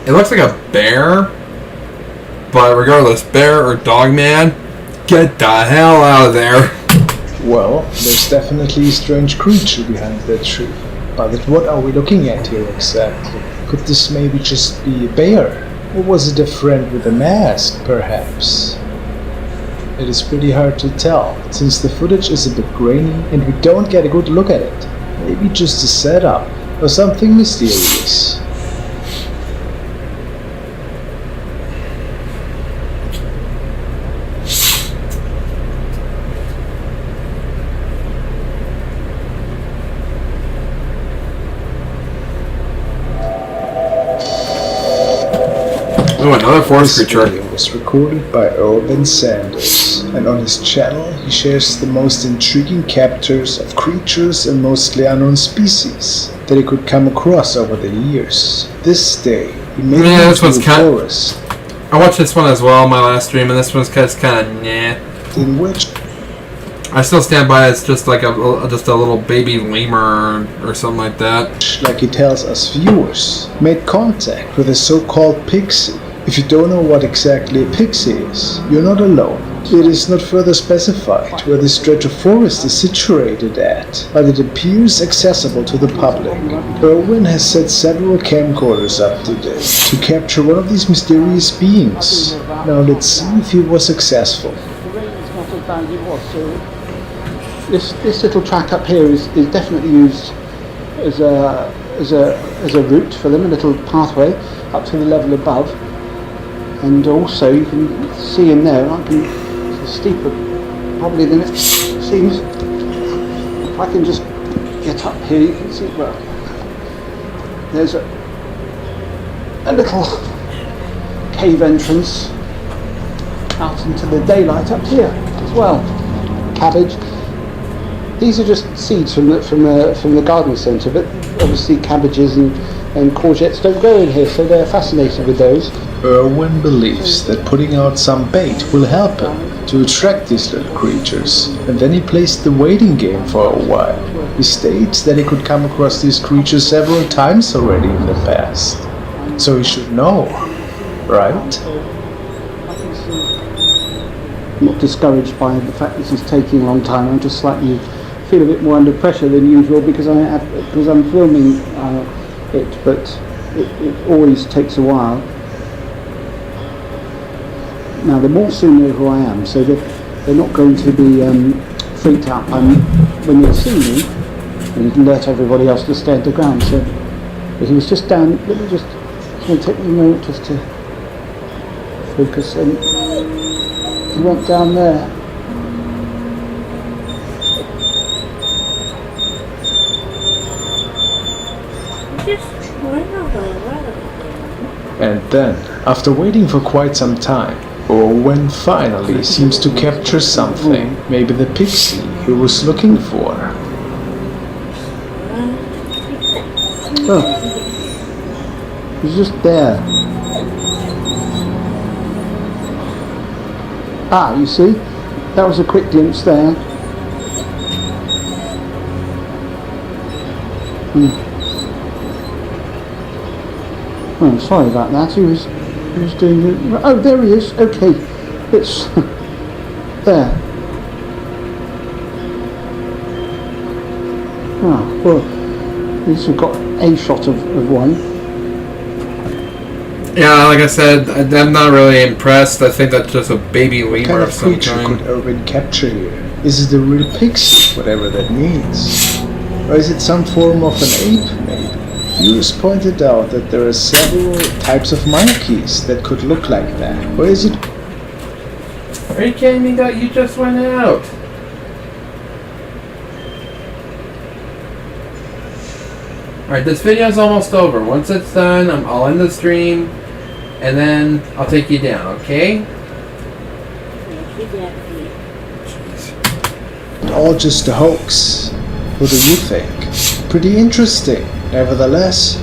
It looks like a bear, but regardless, bear or Dogman, get the hell out of there. Well, there's definitely a strange creature behind that tree. But what are we looking at here exactly? Could this maybe just be a bear? Or was it a friend with a mask, perhaps? It is pretty hard to tell, since the footage is a bit grainy and we don't get a good look at it. Maybe just a setup, or something mysterious. Oh, another forest creature. This video was recorded by Urban Sanders, and on his channel he shares the most intriguing captures of creatures and mostly unknown species that he could come across over the years. This day, he made it into the forest. I watched this one as well, my last stream, and this one's kind of nah. In which I still stand by it's just like just a little baby lemur or something like that. Like he tells us viewers, made contact with a so-called pixie. If you don't know what exactly a pixie is, you're not alone. It is not further specified where the stretch of forest is situated at, but it appears accessible to the public. Erwin has set several camcorders up to date to capture one of these mysterious beings. Now let's see if he was successful. This little track up here is definitely used as a route for them, a little pathway up to the level above. And also you can see in there, it's steeper probably than it seems. If I can just get up here, you can see, well, there's a little cave entrance out into the daylight up here as well. Cabbage. These are just seeds from the garden centre, but obviously cabbages and courgettes don't grow in here, so they're fascinated with those. Erwin believes that putting out some bait will help him to attract these little creatures, and then he plays the waiting game for a while. He states that he could come across these creatures several times already in the past, so he should know, right? I'm not discouraged by the fact this is taking a long time. I'm just slightly feel a bit more under pressure than usual because I'm filming it, but it always takes a while. Now the Morse soon know who I am, so they're not going to be freaked out by me when he'd see me, and he'd let everybody else to stay at the ground. So, but he was just down. Let me just. It's going to take me a moment just to focus. And he went down there. And then, after waiting for quite some time, Owen finally seems to capture something, maybe the pixie he was looking for. Oh, he's just there. Ah, you see? That was a quick glimpse there. Oh, sorry about that. He was doing it. Oh, there he is. Okay, it's there. Ah, well, at least we've got a shot of one. Yeah, like I said, I'm not really impressed. I think that's just a baby lemur What kind of of some creature kind. could Owen capture here? Is it a real pixie, whatever that means? Or is it some form of an ape, maybe? Viewers pointed out that there are several types of monkeys that could look like that. Or is it... Are you kidding me that you just went out? Alright, this video's almost over. Once it's done, I'll end the stream, and then I'll take you down, okay? all just a hoax? What do you think? Pretty interesting, nevertheless.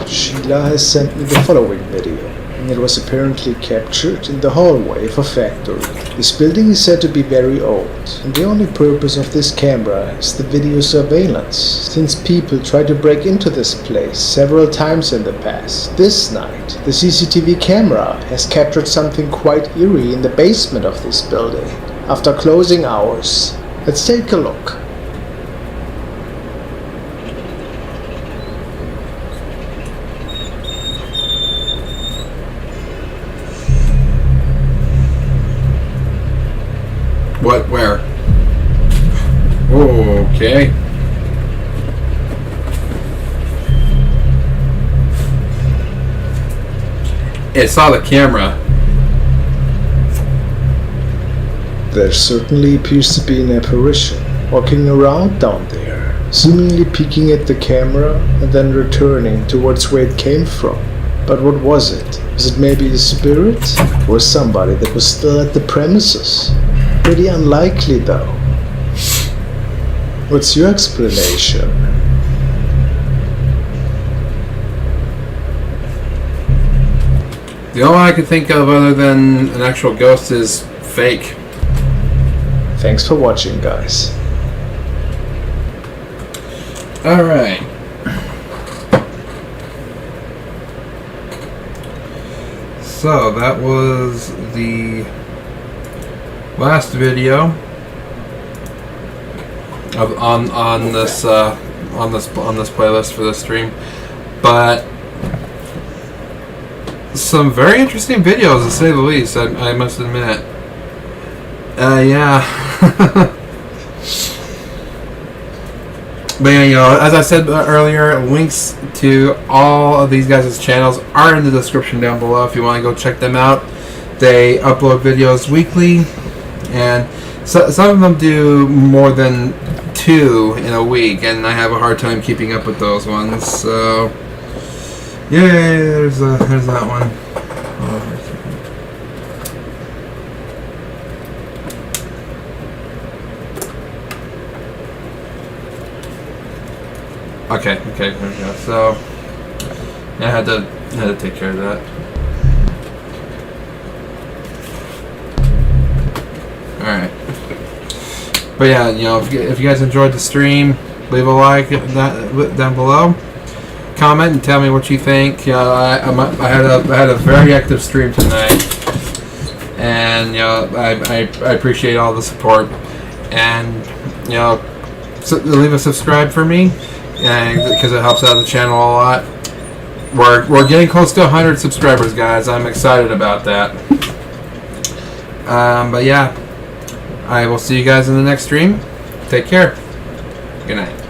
Sheila has sent me the following video, and it was apparently captured in the hallway of a factory. This building is said to be very old, and the only purpose of this camera is the video surveillance, since people tried to break into this place several times in the past. This night, the CCTV camera has captured something quite eerie in the basement of this building, after closing hours. Let's take a look. What? Where? Oh, okay. It saw the camera. There certainly appears to be an apparition walking around down there, seemingly peeking at the camera and then returning towards where it came from. But what was it? Was it maybe a spirit? Or somebody that was still at the premises? Pretty unlikely though. What's your explanation? The only one I could think of other than an actual ghost is fake. Thanks for watching, guys. Alright. So that was the last video of on this playlist for this stream, but some very interesting videos to say the least. I must admit. Yeah. But yeah, you know, as I said earlier, links to all of these guys' channels are in the description down below if you want to go check them out. They upload videos weekly, and so, some of them do more than 2 in a week, and I have a hard time keeping up with those ones. So, yeah, there's that one. Okay, there we go. So, yeah, I had to take care of that. Alright. But yeah, you know, if you guys enjoyed the stream, leave a like down below. Comment and tell me what you think. You know, I had a very active stream tonight, and you know, I appreciate all the support. And you know, leave a subscribe for me, and because it helps out the channel a lot. we're getting close to 100 subscribers, guys. I'm excited about that. But yeah, I will see you guys in the next stream. Take care. Good night.